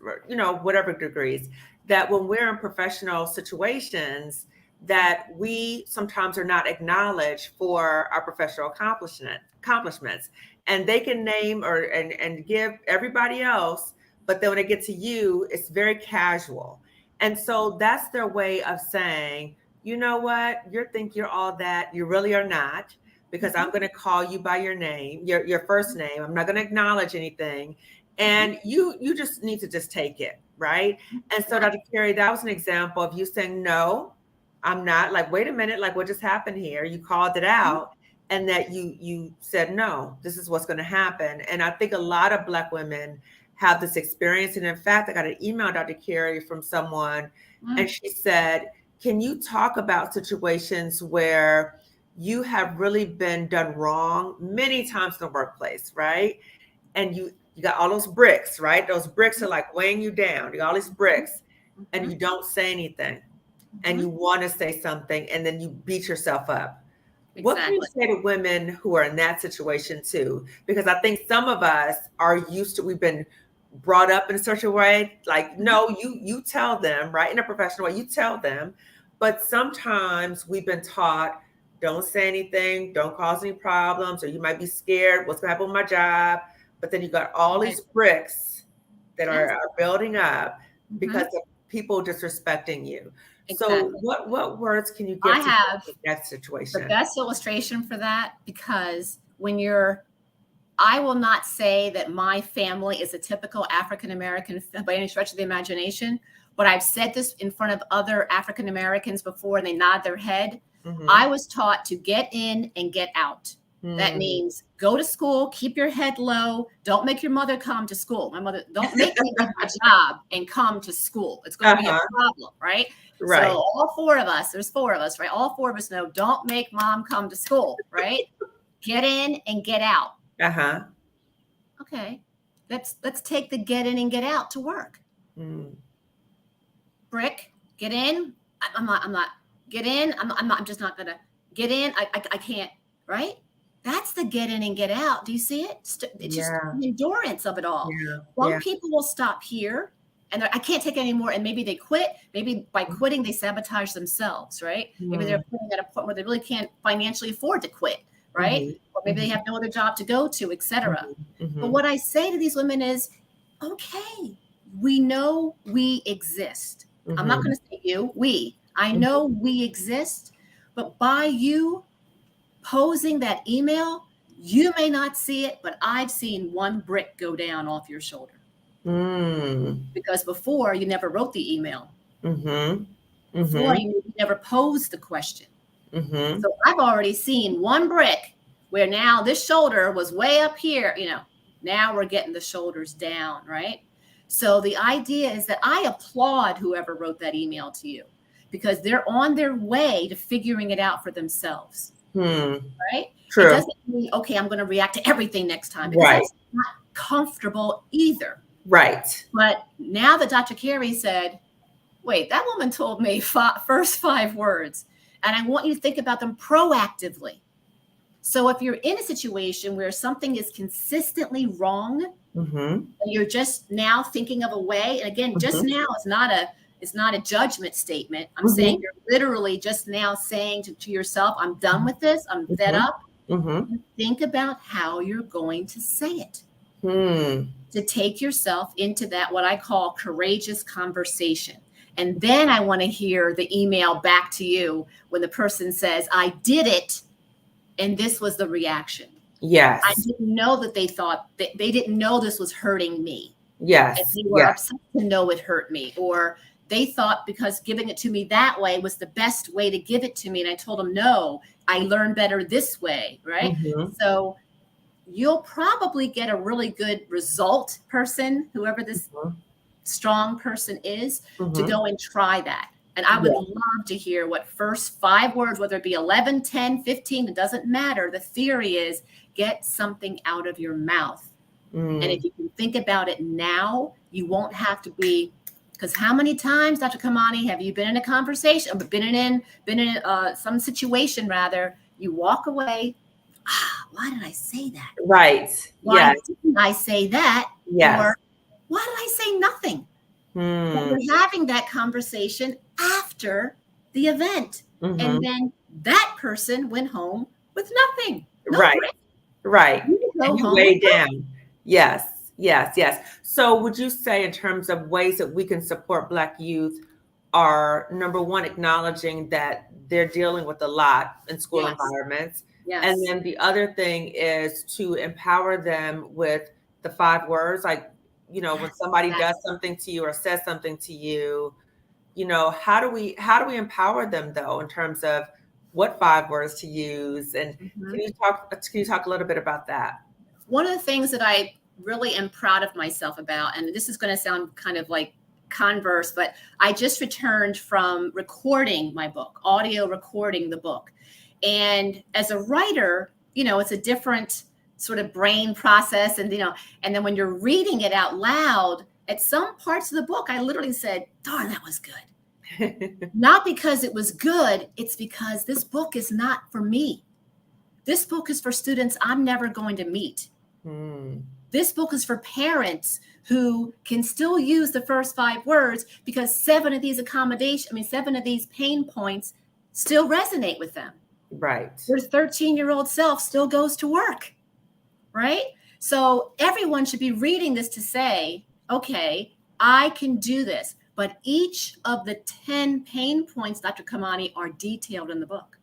A: whatever degrees, that when we're in professional situations, that we sometimes are not acknowledged for our professional accomplishments. And they can name and give everybody else, but then when it gets to you, it's very casual. And so that's their way of saying, you know what, you think you're all that, you really are not, because I'm going to call you by your name, your first name. I'm not going to acknowledge anything. And you just need to just take it, right? And so Dr. Carey, that was an example of you saying, no, I'm not. Like, wait a minute, like what just happened here? You called it out. And that you said, no, this is what's going to happen. And I think a lot of Black women have this experience. And in fact, I got an email, Dr. Carey, from someone, and she said, can you talk about situations where you have really been done wrong many times in the workplace, right? And you got all those bricks, right? Those bricks are like weighing you down. You got all these bricks, and you don't say anything, and you want to say something, and then you beat yourself up. Exactly. What can you say to women who are in that situation too? Because I think some of us are used to, we've been brought up in such a way, like, no, you tell them, right? In a professional way, you tell them. But sometimes we've been taught, don't say anything, don't cause any problems, or you might be scared, what's gonna happen with my job? But then you got all these bricks that are building up because of people disrespecting you. Exactly. So what words can you give to that situation?
B: The best illustration for that, because I will not say that my family is a typical African-American by any stretch of the imagination, but I've said this in front of other African-Americans before and they nod their head. I was taught to get in and get out. That means go to school, keep your head low. Don't make your mother come to school. My mother, don't make me leave my job and come to school. It's going to be a problem, right? So all 4 of us, there's 4 of us, right? All 4 of us know, don't make mom come to school, right? Get in and get out. Okay. let's take the get in and get out to work. Brick, get in. I'm not get in. I'm just not gonna get in. I can't, right? That's the get in and get out. Do you see it? It's just the endurance of it all. Some people will stop here and I can't take it anymore. And maybe they quit. Maybe by quitting, they sabotage themselves, right? Maybe they're quitting at a point where they really can't financially afford to quit, right? Or maybe they have no other job to go to, etc. But what I say to these women is, okay, we know we exist. I'm not going to say you, we. I know we exist, but by you posing that email, you may not see it, but I've seen one brick go down off your shoulder. Because before you never wrote the email. Before you never posed the question. So I've already seen one brick where now this shoulder was way up here, now we're getting the shoulders down, right? So the idea is that I applaud whoever wrote that email to you because they're on their way to figuring it out for themselves. Right? True. It doesn't mean, okay, I'm going to react to everything next time because that's not comfortable either.
A: Right.
B: But now that Dr. Carey said, wait, that woman told me first 5 words, and I want you to think about them proactively. So if you're in a situation where something is consistently wrong, and you're just now thinking of a way, and again, just now is not a judgment statement. I'm saying you're literally just now saying to yourself, I'm done with this. I'm fed up. Think about how you're going to say it. To take yourself into that, what I call courageous conversation. And then I want to hear the email back to you when the person says, I did it. And this was the reaction.
A: Yes.
B: I didn't know that they thought that they didn't know this was hurting me.
A: Yes.
B: And they were upset to know it hurt me. Or they thought because giving it to me that way was the best way to give it to me. And I told them, no, I learn better this way. Right. So you'll probably get a really good result person, whoever this strong person is, to go and try that. And I would love to hear what first 5 words, whether it be 11, 10, 15, it doesn't matter. The theory is get something out of your mouth. And if you can think about it now, you won't have to be, because how many times, Dr. Kamani, have you been in a conversation, been in some situation rather, you walk away, why did I say that?
A: Right.
B: Why didn't I say that?
A: Yes.
B: Or why did I say nothing? But we're having that conversation after the event. And then that person went home with nothing.
A: Right.
B: And
A: you way down. Yes. So would you say in terms of ways that we can support Black youth are, number one, acknowledging that they're dealing with a lot in school environments. And then the other thing is to empower them with the 5 words, like, when somebody does something to you or says something to you, how do we empower them though, in terms of what 5 words to use? And can you talk a little bit about that?
B: One of the things that I really am proud of myself about, and this is going to sound kind of like converse, but I just returned from recording my book, audio recording the book. And as a writer, it's a different sort of brain process. And, and then when you're reading it out loud, at some parts of the book, I literally said, darn, that was good. Not because it was good. It's because this book is not for me. This book is for students I'm never going to meet. This book is for parents who can still use the first 5 words because 7 of these pain points still resonate with them.
A: Right.
B: Their 13-year-old self still goes to work. Right. So everyone should be reading this to say, okay, I can do this. But each of the 10 pain points, Dr. Kamani, are detailed in the book.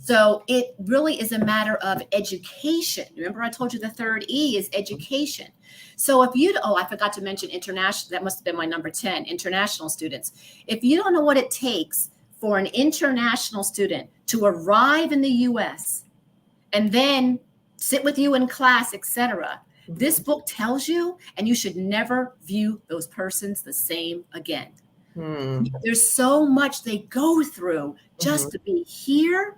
B: So it really is a matter of education. Remember, I told you the 3rd E is education. So if I forgot to mention international, that must have been my number 10, international students. If you don't know what it takes for an international student to arrive in the US and then sit with you in class, etc., this book tells you, and you should never view those persons the same again. There's so much they go through just to be here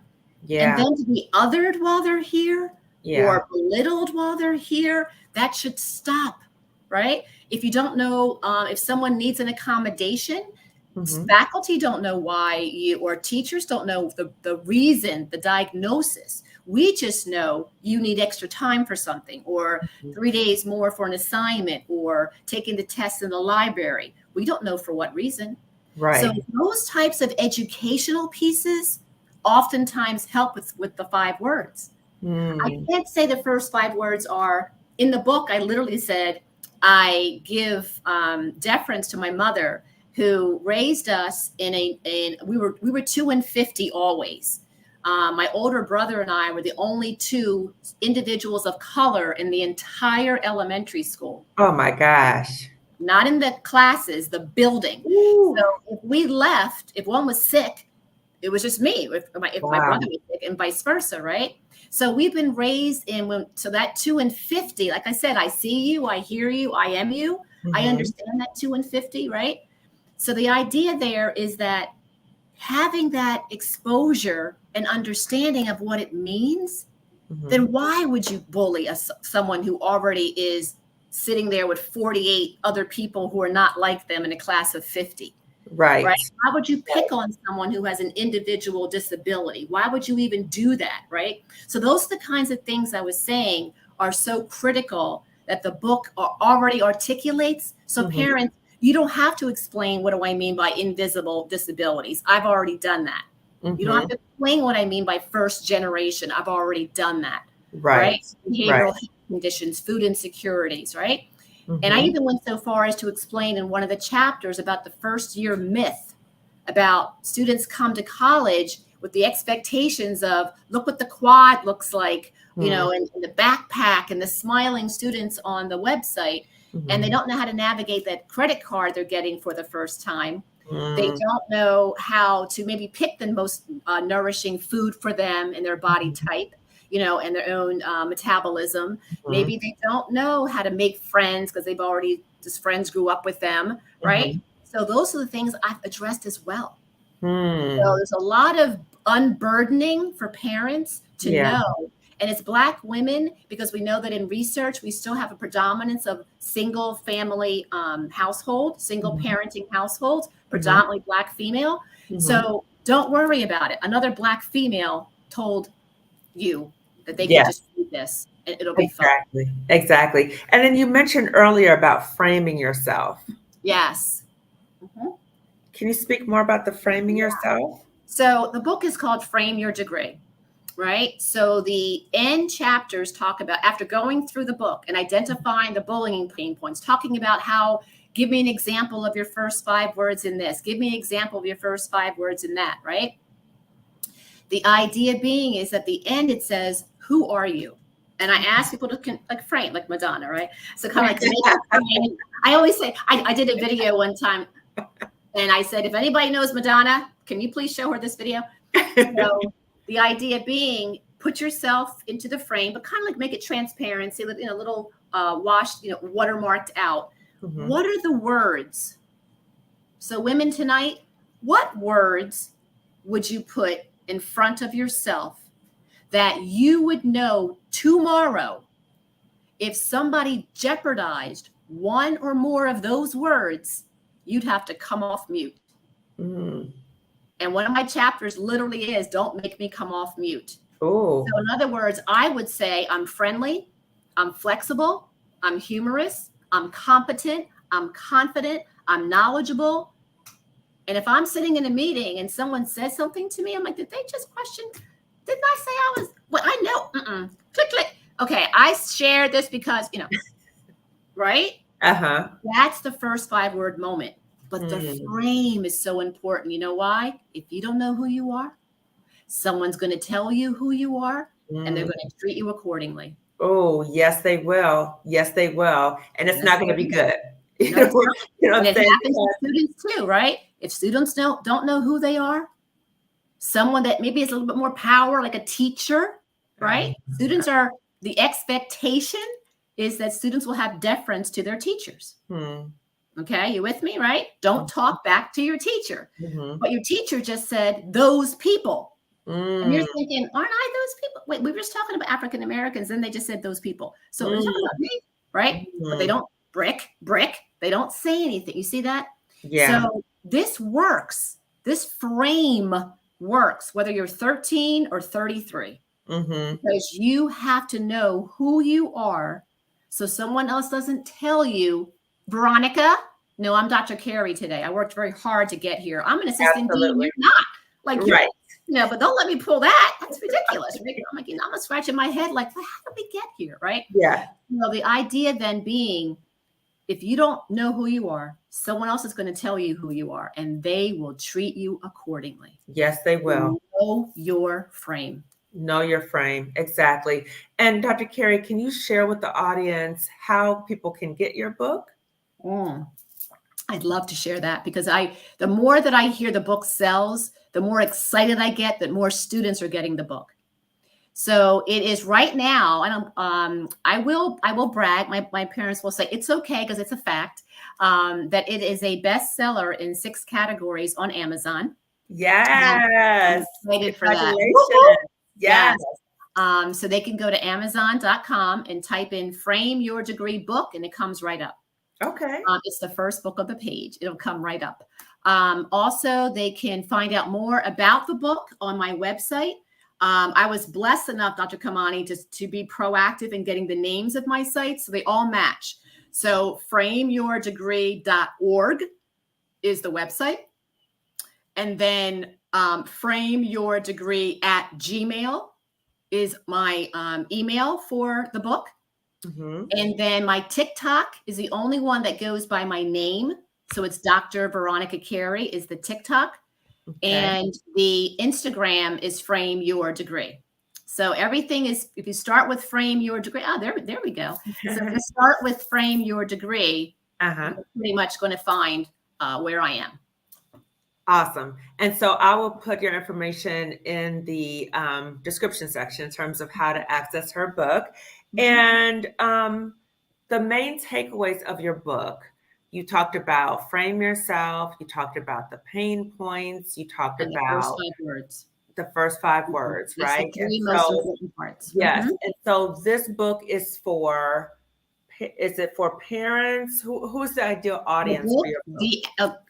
B: and then to be othered while they're here.
A: Yeah.
B: or belittled while they're here, that should stop, right? If you don't know, if someone needs an accommodation,
A: Mm-hmm.
B: faculty don't know why you, or teachers don't know the reason, the diagnosis. We just know you need extra time for something, or 3 days more for an assignment, or taking the test in the library. We don't know for what reason. So
A: Right.
B: those types of educational pieces oftentimes help with the 5 words. I
A: Mm.
B: can't say the first 5 words are in the book. I literally said, I give deference to my mother who raised us we were 2 and 50 always. My older brother and I were the only 2 individuals of color in the entire elementary school.
A: Oh my gosh.
B: Not in the classes, the building.
A: Ooh.
B: So if we left, if one was sick, it was just me. If my
A: Wow.
B: brother was sick, and vice versa, right? So we've been raised so that 2 and 50. Like I said, I see you, I hear you, I am you. I
A: Mm-hmm.
B: understand that 2 and 50, right? So the idea there is that having that exposure and understanding of what it means,
A: Mm-hmm.
B: then why would you bully someone who already is sitting there with 48 other people who are not like them in a class of 50?
A: Right.
B: Right? Why would you pick on someone who has an individual disability? Why would you even do that? Right? So those are the kinds of things I was saying are so critical that the book already articulates. So
A: Mm-hmm.
B: parents, you don't have to explain what do I mean by invisible disabilities. I've already done that. You don't have to explain what I mean by first generation. I've already done that.
A: Right.
B: Right? Behavioral conditions, food insecurities, right? And I even went so far as to explain in one of the chapters about the first year myth about students come to college with the expectations of, look what the quad looks like, you know, and the backpack and the smiling students on the website. And they don't know how to navigate that credit card they're getting for the first time. They don't know how to maybe pick the most nourishing food for them and their body type, you know, and their own metabolism. Maybe they don't know how to make friends because they've already, just friends grew up with them, right? So those are the things I've addressed as well. So there's a lot of unburdening for parents to know. And it's Black women, because we know that in research, we still have a predominance of single family household, single parenting households, predominantly Black female. So don't worry about it. Another Black female told you that they can just do this and it'll be fun.
A: Exactly. And then you mentioned earlier about framing yourself.
B: Yes.
A: Can you speak more about the framing yourself?
B: So the book is called Frame Your Degree, right? So the end chapters talk about, after going through the book and identifying the bullying pain points, talking about how, give me an example of your first 5 words in this, give me an example of your first 5 words in that, right? The idea being is at the end, it says, who are you? And I ask people to like frame, like Madonna, right? So kind of like to make a frame. I always say, I did a video one time and I said, if anybody knows Madonna, can you please show her this video? So the idea being, put yourself into the frame, but kind of like make it transparent, see, you know, little washed, you know, watermarked out. What are the words? So women tonight, what words would you put in front of yourself that you would know tomorrow if somebody jeopardized one or more of those words, you'd have to come off mute. And one of my chapters literally is, don't make me come off mute. So in other words, I would say I'm friendly, I'm flexible, I'm humorous, I'm competent, I'm confident, I'm knowledgeable. And if I'm sitting in a meeting and someone says something to me, I'm like, did they just question? Didn't I say I was? Well, I know. Click, click. Okay, I shared this because, you know, right? That's the first 5-word moment. But the frame is so important. You know why? If you don't know who you are, someone's going to tell you who you are, and they're going to treat you accordingly.
A: Oh, yes, they will. Yes, they will. And it's not going to be good.
B: And it happens to students too, right? If students don't know who they are, someone that maybe has a little bit more power, like a teacher, right? Students are, the expectation is that students will have deference to their teachers. Okay, you with me, right? Don't talk back to your teacher. But your teacher just said, those people. And you're
A: Mm,
B: thinking, aren't I those people? Wait, we were just talking about African Americans, then they just said those people. So are you talking
A: mm,
B: about me? Right? But they
A: mm.
B: don't brick. They don't say anything. You see that?
A: Yeah.
B: So this works. This frame works, whether you're 13 or 33,
A: Mm-hmm.
B: because you have to know who you are so someone else doesn't tell you, Veronica, no, I'm Dr. Carey today. I worked very hard to get here. I'm an assistant dean.
A: Absolutely.
B: You're not. Like you're,
A: Right.
B: but don't let me pull that. That's ridiculous. I'm like, I'm scratching my head like, how did we get here? Right.
A: Yeah.
B: The idea then being, if you don't know who you are, someone else is going to tell you who you are, and they will treat you accordingly.
A: Yes, they will.
B: Know your frame.
A: Know your frame. Exactly. And Dr. Carey, can you share with the audience how people can get your book?
B: I'd love to share that, because the more that I hear the book sells, the more excited I get that more students are getting the book. So it is right now, and I will brag. My parents will say it's okay because it's a fact, that it is a bestseller in 6 categories on Amazon.
A: Yes.
B: I'm excited for that.
A: Congratulations. Yes.
B: So they can go to Amazon.com and type in "Frame Your Degree Book," and it comes right up.
A: Okay.
B: It's the first book of the page. It'll come right up. Also, they can find out more about the book on my website. I was blessed enough, Dr. Kamani, to be proactive in getting the names of my sites, so they all match. So frameyourdegree.org is the website. And then frameyourdegree@gmail is my email for the book.
A: Mm-hmm.
B: And then my TikTok is the only one that goes by my name. So it's Dr. Veronica Carey is the TikTok. Okay. And the Instagram is Frame Your Degree. So everything is, if you start with Frame Your Degree, there we go. So if you start with Frame Your Degree, you're pretty much going to find where I am.
A: Awesome. And so I will put your information in the description section in terms of how to access her book. And the main takeaways of your book, you talked about frame yourself, you talked about the pain points, you talked about the first 5 words,
B: That's
A: right?
B: the 3 most important parts.
A: Yes. And so this book is for, is it for parents? Who's the ideal audience for your book?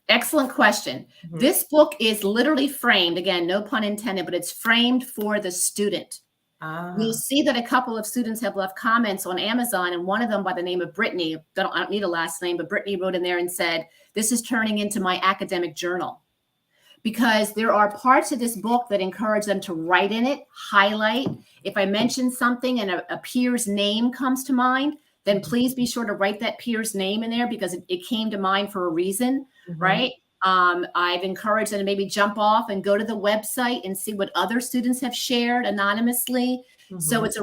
B: Excellent question. This book is literally framed, again, no pun intended, but it's framed for the student. You'll see that a couple of students have left comments on Amazon, and one of them by the name of Brittany, I don't need a last name, but Brittany wrote in there and said, this is turning into my academic journal. Because there are parts of this book that encourage them to write in it, highlight. If I mention something and a peer's name comes to mind, then please be sure to write that peer's name in there, because it came to mind for a reason, right? I've encouraged them to maybe jump off and go to the website and see what other students have shared anonymously. So it's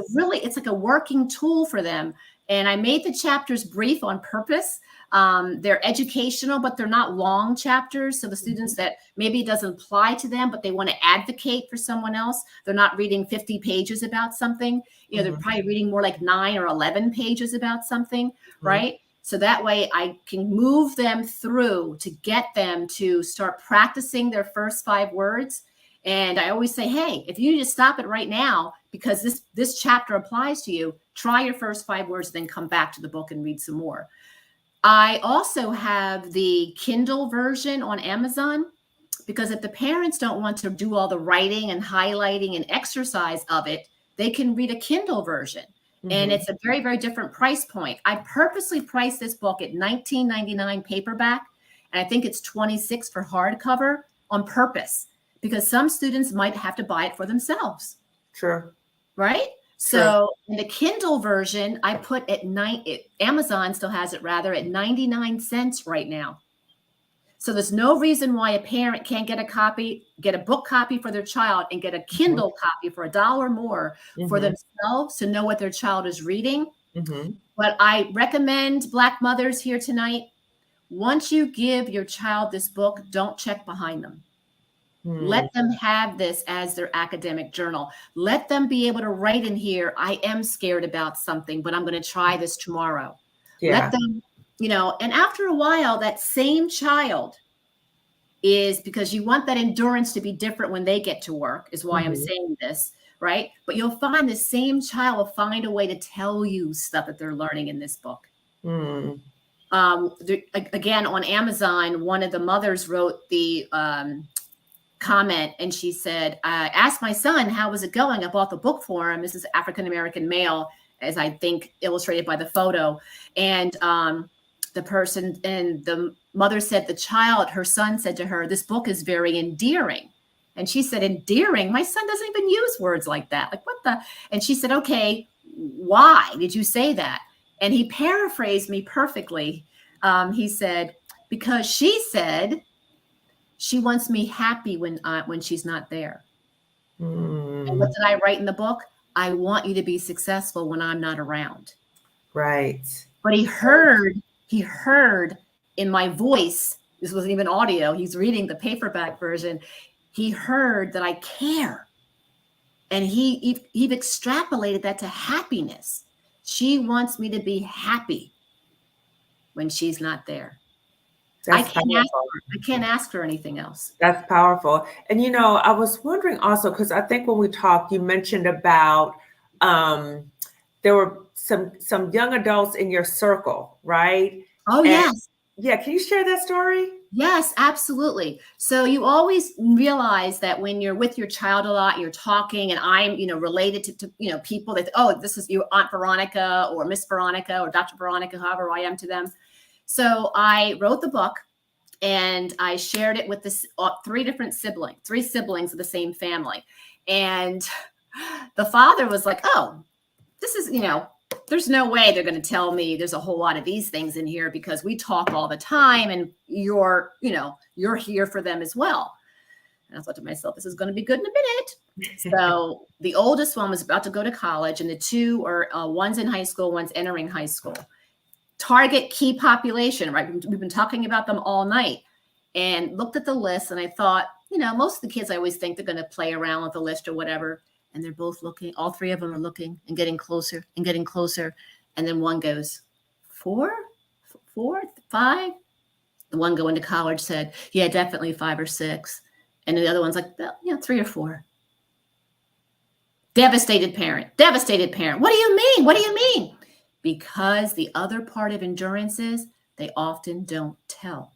B: like a working tool for them. And I made the chapters brief on purpose. They're educational, but they're not long chapters. So the students that maybe it doesn't apply to them, but they want to advocate for someone else, they're not reading 50 pages about something. They're probably reading more like 9 or 11 pages about something, right? So that way I can move them through to get them to start practicing their first 5 words. And I always say, hey, if you just stop it right now, because this chapter applies to you, try your first 5 words, then come back to the book and read some more. I also have the Kindle version on Amazon, because if the parents don't want to do all the writing and highlighting and exercise of it, they can read a Kindle version. And it's a very, very different price point. I purposely priced this book at $19.99 paperback, and I think it's $26 for hardcover on purpose, because some students might have to buy it for themselves.
A: Sure.
B: Right? So in the Kindle version, I put at Amazon still has it rather at 99 cents right now. So there's no reason why a parent can't get a book copy for their child and get a Kindle copy for $1 more for themselves to know what their child is reading. But I recommend Black mothers here tonight, once you give your child this book, don't check behind them. Let them have this as their academic journal. Let them be able to write in here, I am scared about something, but I'm going to try this tomorrow. Let them, and after a while, that same child is because you want that endurance to be different when they get to work, is why I'm
A: Mhm.
B: saying this, right? But you'll find the same child will find a way to tell you stuff that they're learning in this book.
A: Mm.
B: Again, on Amazon, one of the mothers wrote the comment, and she said, I asked my son, how was it going? I bought the book for him. This is African-American male, as I think illustrated by the photo. And the person and the mother said, her son said to her, this book is very endearing. And she said, endearing? My son doesn't even use words like that. Like, what the? And she said, okay, why did you say that? And he paraphrased me perfectly. He said, because she said she wants me happy when she's not there. And what did I write in the book? I want you to be successful when I'm not around.
A: Right.
B: But he heard in my voice, this wasn't even audio, he's reading the paperback version. He heard that I care. And he extrapolated that to happiness. She wants me to be happy when she's not there. I can't ask for anything else.
A: That's powerful. And, you know, I was wondering also, because I think when we talked, you mentioned about there were some young adults in your circle, right?
B: Oh,
A: And,
B: yes.
A: yeah. Can you share that story?
B: Yes, absolutely. So you always realize that when you're with your child a lot, you're talking, and I'm, related to people that, oh, this is your Aunt Veronica or Miss Veronica or Dr. Veronica, however I am to them. So I wrote the book and I shared it with three siblings of the same family. And the father was like, oh, this is, there's no way they're going to tell me there's a whole lot of these things in here because we talk all the time and you're here for them as well. And I thought to myself, this is going to be good in a minute. So the oldest one was about to go to college, and the two are one's in high school, one's entering high school. Target key population, right? We've been talking about them all night, and looked at the list, and I thought, most of the kids, I always think they're going to play around with the list or whatever. And they're both looking, all three of them are looking and getting closer and getting closer. And then one goes, 4, 5. The one going to college said, yeah, definitely 5 or 6. And the other one's like, well, 3 or 4. Devastated parent. What do you mean? What do you mean? Because the other part of endurance is they often don't tell.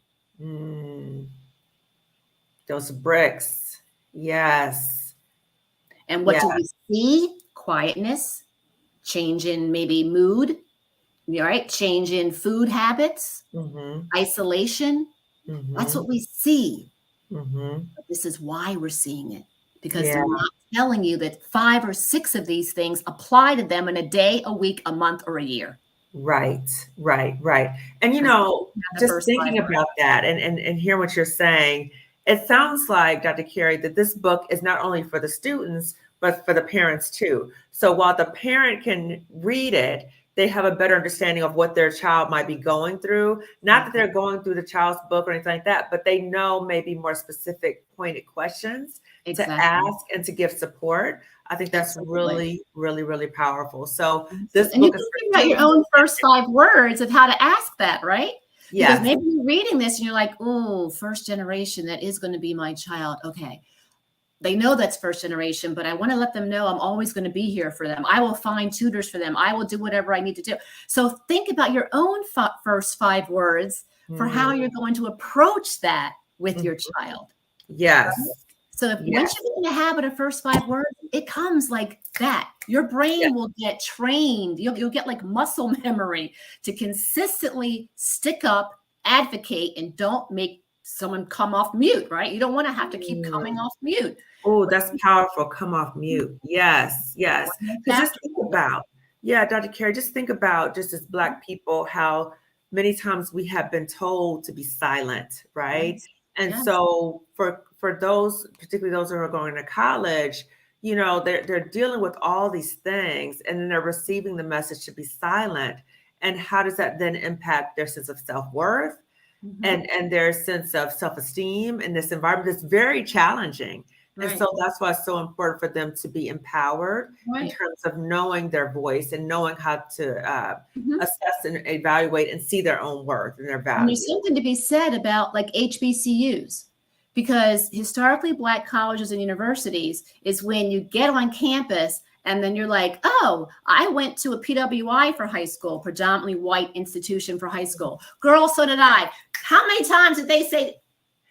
A: Those bricks. Yes.
B: And what do we see? Quietness, change in maybe mood, right? Change in food habits, isolation. That's what we see. But this is why we're seeing it, because they're not telling you that 5 or 6 of these things apply to them in a day, a week, a month, or a year.
A: Right. And, just thinking about that and hear what you're saying, it sounds like, Dr. Carey, that this book is not only for the students, but for the parents too. So while the parent can read it, they have a better understanding of what their child might be going through. Not that they're going through the child's book or anything like that, but they know maybe more specific pointed questions to ask and to give support. I think that's really, really, really powerful. So this book is
B: think about your own first 5 words of how to ask that, right?
A: Yeah.
B: Because maybe you're reading this and you're like, oh, first generation, that is going to be my child. Okay. They know that's first generation, but I want to let them know I'm always going to be here for them. I will find tutors for them. I will do whatever I need to do. So think about your own first 5 words for how you're going to approach that with your child.
A: Yes.
B: Right? So once you get in the habit of first 5 words, it comes like that. Your brain will get trained. You'll get like muscle memory to consistently stick up, advocate, and don't make someone come off mute, right? You don't want to have to keep coming off mute.
A: Oh, that's powerful. Come off mute. Yes. Just think about, Dr. Carey, just think about, just as Black people, how many times we have been told to be silent, right? And so for those, particularly those who are going to college, they're dealing with all these things, and then they're receiving the message to be silent. And how does that then impact their sense of self-worth and their sense of self-esteem in this environment that's very challenging? And so that's why it's so important for them to be empowered in terms of knowing their voice and knowing how to assess and evaluate and see their own worth and their value.
B: And there's something to be said about like HBCUs. Because historically Black colleges and universities is when you get on campus and then you're like, oh, I went to a PWI for high school, predominantly white institution for high school. Girl, so did I. How many times did they say?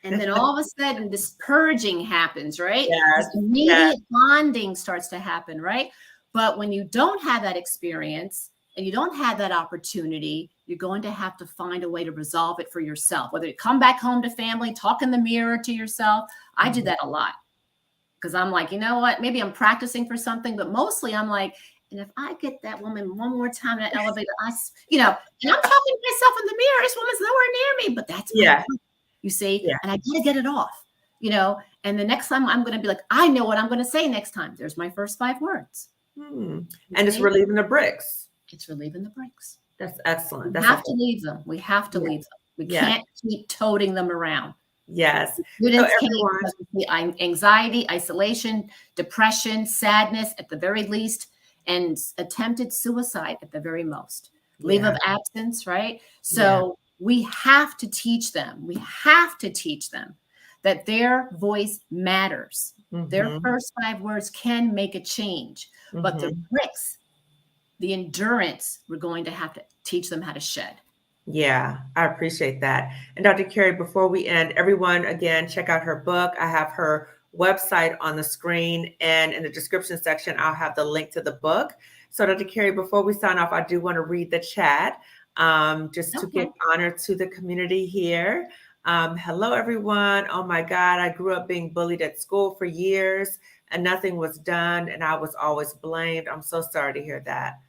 B: And then all of a sudden this purging happens, right?
A: Yes,
B: This immediate bonding starts to happen, right? But when you don't have that experience and you don't have that opportunity, you're going to have to find a way to resolve it for yourself, whether you come back home to family, talk in the mirror to yourself. I do that a lot because I'm like, you know what, maybe I'm practicing for something, but mostly I'm like, and if I get that woman one more time in that elevator, and I'm talking to myself in the mirror, this woman's nowhere near me, but that's my you see, and I gotta get it off, and the next time I'm going to be like, I know what I'm going to say next time. There's my first 5 words.
A: And it's relieving the bricks.
B: It's relieving the bricks.
A: That's excellent.
B: We have to leave them. We have to leave them. We can't keep toting them around.
A: Yes.
B: Students can't anxiety, isolation, depression, sadness at the very least, and attempted suicide at the very most. Leave of absence, right? So we have to teach them. We have to teach them that their voice matters. Their first 5 words can make a change, but the bricks, the endurance, we're going to have to teach them how to shed.
A: Yeah, I appreciate that. And Dr. Carey, before we end, everyone, again, check out her book. I have her website on the screen, and in the description section, I'll have the link to the book. So Dr. Carey, before we sign off, I do want to read the chat just to give honor to the community here. Hello, everyone. Oh my God, I grew up being bullied at school for years and nothing was done and I was always blamed. I'm so sorry to hear that.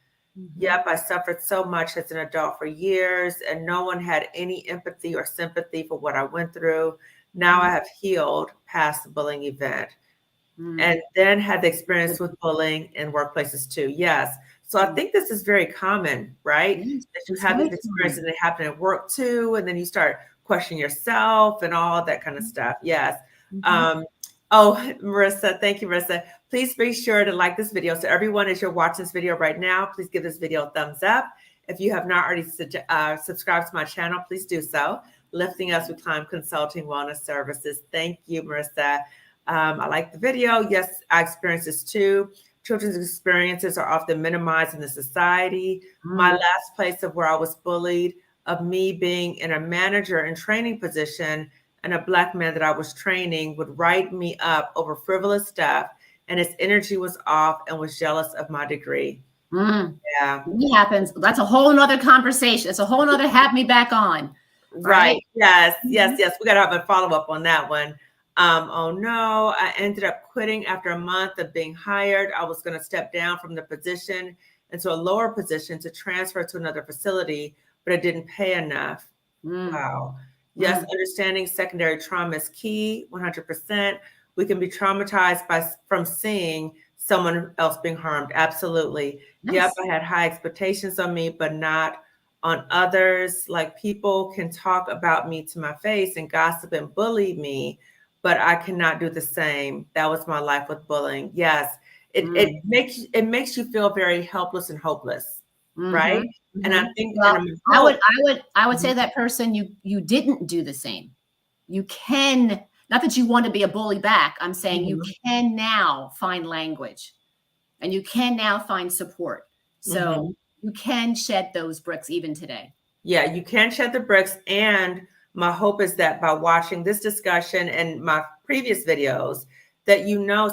A: Yep, I suffered so much as an adult for years and no one had any empathy or sympathy for what I went through. Now I have healed past the bullying event and then had the experience with bullying in workplaces too. Yes. So I think this is very common, right? That you have these experiences and they happen at work too. And then you start questioning yourself and all that kind of stuff. Yes. Marissa, thank you, Marissa. Please be sure to like this video. So everyone, as you're watching this video right now, please give this video a thumbs up. If you have not already subscribed to my channel, please do so. Lifting Us with Climb Consulting Wellness Services. Thank you, Marissa. I like the video. Yes, I experienced this too. Children's experiences are often minimized in the society. My last place of where I was bullied, of me being in a manager and training position, and a Black man that I was training would write me up over frivolous stuff, and his energy was off and was jealous of my degree. Yeah.
B: It happens. That's a whole nother conversation. It's a whole nother have me back on.
A: Right. Yes. We got to have a follow-up on that one. Oh no, I ended up quitting after a month of being hired. I was going to step down from the position into a lower position to transfer to another facility, but it didn't pay enough. Wow. Yes, understanding secondary trauma is key, 100%. We can be traumatized from seeing someone else being harmed. Absolutely. Yep, I had high expectations on me, but not on others. Like people can talk about me to my face and gossip and bully me, but I cannot do the same. That was my life with bullying. Yes, it makes you feel very helpless and hopeless, right? And I think
B: I would say to that person, you didn't do the same. You can, not that you want to be a bully back. I'm saying you can now find language and you can now find support. So you can shed those bricks even today.
A: Yeah, you can shed the bricks. And my hope is that by watching this discussion and my previous videos, that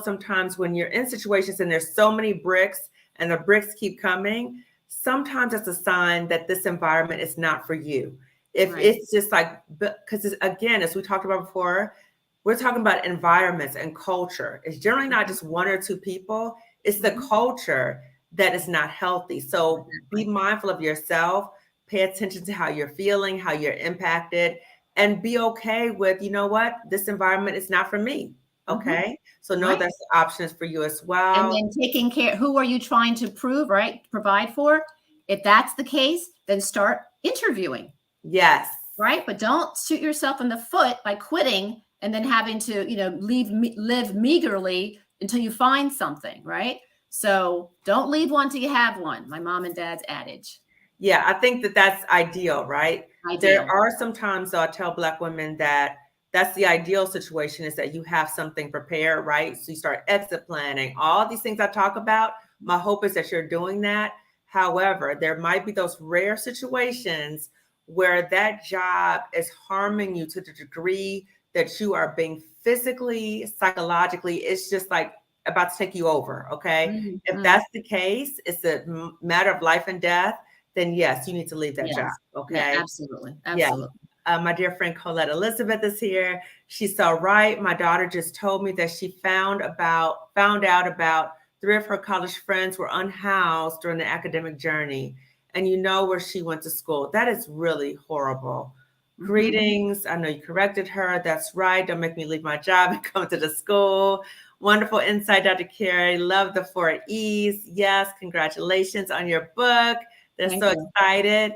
A: sometimes when you're in situations and there's so many bricks and the bricks keep coming, sometimes it's a sign that this environment is not for you. If it's just like, because again, as we talked about before, we're talking about environments and culture. It's generally not just 1 or 2 people. It's the culture that is not healthy. So be mindful of yourself, pay attention to how you're feeling, how you're impacted, and be okay with, you know what, this environment is not for me. Okay. So know that's the options for you as well.
B: And then taking care, who are you trying to provide for? If that's the case, then start interviewing.
A: Yes.
B: Right. But don't shoot yourself in the foot by quitting and then having to, live meagerly until you find something. Right. So don't leave one till you have one. My mom and dad's adage.
A: Yeah, I think that's ideal, right? There are some times, though, I tell Black women that that's the ideal situation, is that you have something prepared, right? So you start exit planning, all these things I talk about. My hope is that you're doing that. However, there might be those rare situations where that job is harming you to the degree that you are being physically, psychologically, it's just like about to take you over. Okay. If that's the case, it's a matter of life and death, then yes, you need to leave that job.
B: Yes. Yeah,
A: Okay.
B: absolutely.
A: Yeah.
B: Absolutely.
A: My dear friend Colette Elizabeth is here. She's so right. My daughter just told me that she found out about 3 of her college friends were unhoused during the academic journey. And you know where she went to school. That is really horrible. Greetings. I know you corrected her. That's right. Don't make me leave my job and come to the school. Wonderful insight, Dr. Carey. Love the 4 E's. Yes, congratulations on your book. They're so excited.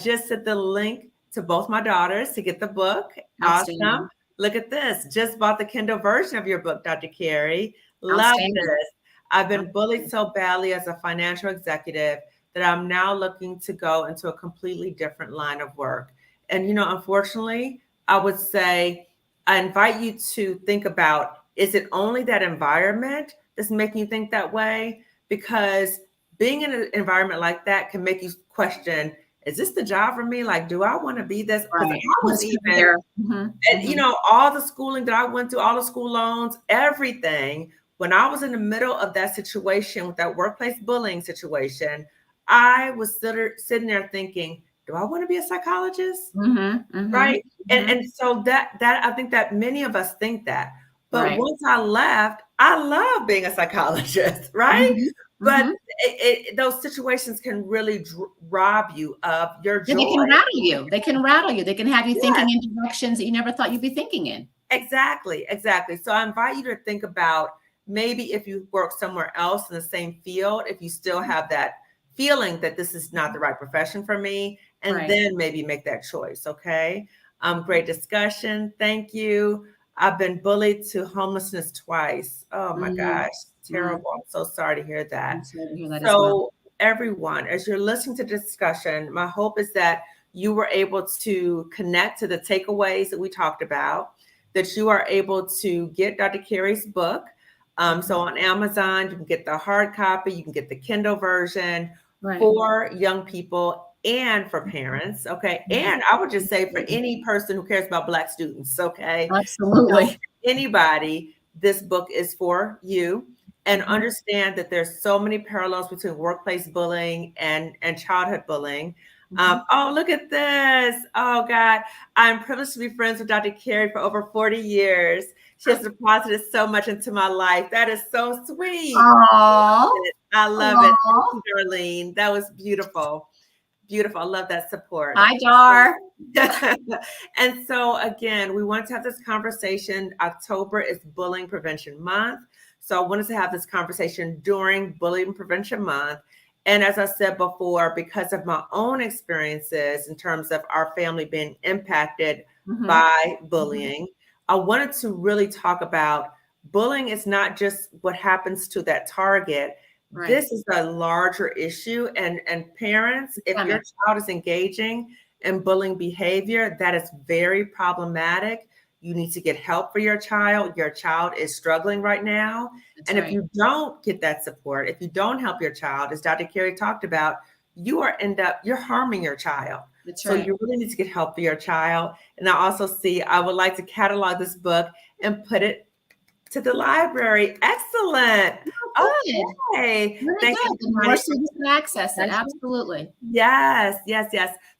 A: Just sent the link to both my daughters to get the book. Awesome. Look at this. Just bought the Kindle version of your book, Dr. Carey. Love this. I've been bullied so badly as a financial executive that I'm now looking to go into a completely different line of work. And, you know, unfortunately, I would say I invite you to think about, is it only that environment that's making you think that way? Because being in an environment like that can make you question, is this the job for me? Like, do I want to be this? Because I was even, and you know, all the schooling that I went through, all the school loans, everything, when I was in the middle of that situation with that workplace bullying situation, I was sitting there thinking, do I want to be a psychologist? Right. And so that I think that many of us think that. But once I left, I love being a psychologist, right? But those situations can really rob you of your joy.
B: They can rattle you. They can rattle you. They can have you thinking in directions that you never thought you'd be thinking in.
A: Exactly. So I invite you to think about, maybe if you work somewhere else in the same field, if you still have that feeling that this is not the right profession for me, and then maybe make that choice. Okay. Great discussion. Thank you. I've been bullied to homelessness twice. Oh my gosh. Terrible. I'm so sorry to hear that.
B: I'm sorry to hear that as
A: So
B: well.
A: everyone, as you're listening to this discussion, my hope is that you were able to connect to the takeaways that we talked about, that you are able to get Dr. Carey's book. So on Amazon, you can get the hard copy, you can get the Kindle version for young people and for parents. Okay. And I would just say for any person who cares about Black students. Okay.
B: Absolutely.
A: So anybody, this book is for you. And understand that there's so many parallels between workplace bullying and childhood bullying. Oh, look at this. Oh, God. I'm privileged to be friends with Dr. Carey for over 40 years. She has deposited so much into my life. That is so sweet.
B: Aww.
A: I love it. Thank you, Darlene. That was beautiful. Beautiful. I love that support.
B: Hi, Dar.
A: And so, again, we want to have this conversation. October is Bullying Prevention Month. So I wanted to have this conversation during Bullying Prevention Month. And as I said before, because of my own experiences in terms of our family being impacted by bullying, I wanted to really talk about bullying is not just what happens to that target. This is a larger issue. And parents, if your child is engaging in bullying behavior, that is very problematic. You need to get help for your child. Your child is struggling right now. If you don't get that support, if you don't help your child, as Dr. Carey talked about, you're harming your child. So you really need to get help for your child. And I also I would like to catalog this book and put it to the library. Excellent. Okay.
B: Thank you. The more students can access it. Absolutely.
A: Yes.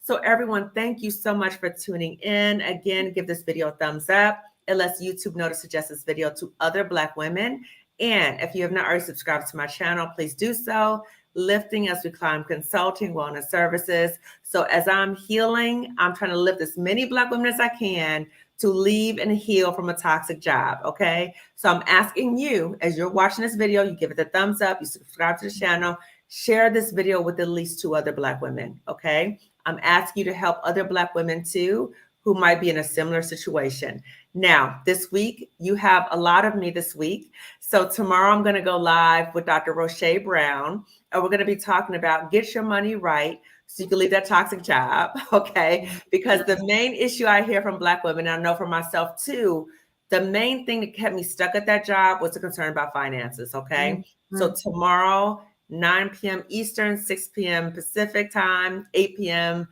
A: So everyone, thank you so much for tuning in. Again, give this video a thumbs up. It lets YouTube know to suggest this video to other Black women. And if you have not already subscribed to my channel, please do so. Lifting as we climb, consulting, wellness services. So as I'm healing, I'm trying to lift as many Black women as I can to leave and heal from a toxic job. Okay. So I'm asking you, as you're watching this video, you give it a thumbs up, you subscribe to the channel, share this video with at least 2 other Black women. Okay. I'm asking you to help other Black women too, who might be in a similar situation. Now, this week, you have a lot of me this week. So tomorrow I'm going to go live with Dr. Roche Brown, and we're going to be talking about get your money right so you can leave that toxic job, okay? Because the main issue I hear from Black women, and I know for myself too, the main thing that kept me stuck at that job was the concern about finances, okay? So tomorrow, 9 p.m. Eastern, 6 p.m. Pacific time, 8 p.m.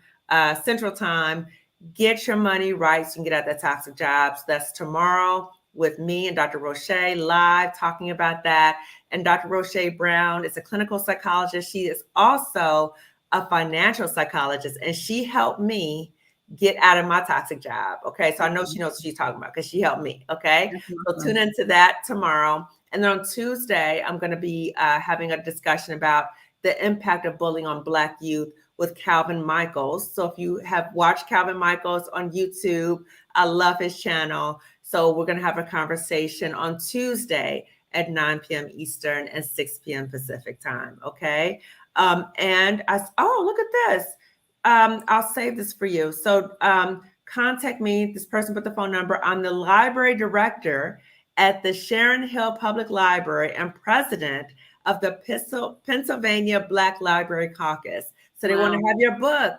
A: Central time, get your money right so you can get out that toxic job. So that's tomorrow with me and Dr. Roche live talking about that. And Dr. Roche Brown is a clinical psychologist. She is also a financial psychologist, and she helped me get out of my toxic job. Okay. So I know she knows what she's talking about because she helped me. Okay. So tune into that tomorrow. And then on Tuesday, I'm going to be having a discussion about the impact of bullying on Black youth with Calvin Michaels. So if you have watched Calvin Michaels on YouTube, I love his channel. So we're going to have a conversation on Tuesday at 9 p.m. Eastern and 6 p.m. Pacific time. Okay. Look at this. I'll save this for you. So contact me. This person put the phone number. I'm the library director at the Sharon Hill Public Library and president of the Pennsylvania Black Library Caucus. So they want to have your book.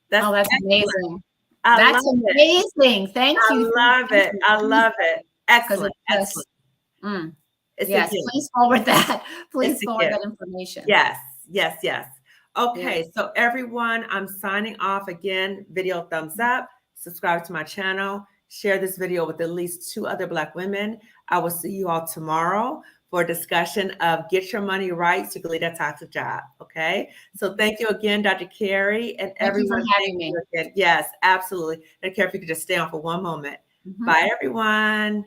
B: That's amazing.
A: That's
B: amazing. Thank you.
A: I love it. I love it. Excellent. Excellent.
B: Yes, please forward that. Please forward that information.
A: Yes. Okay, so everyone, I'm signing off again. Video thumbs up, subscribe to my channel, share this video with at least 2 other Black women. I will see you all tomorrow for a discussion of get your money right so you can leave that toxic job. Okay, so thank you again, Dr. Carey, and everyone.
B: Thank you for having me.
A: Yes, absolutely. Dr. Carey, if you could just stay on for one moment. Bye, everyone.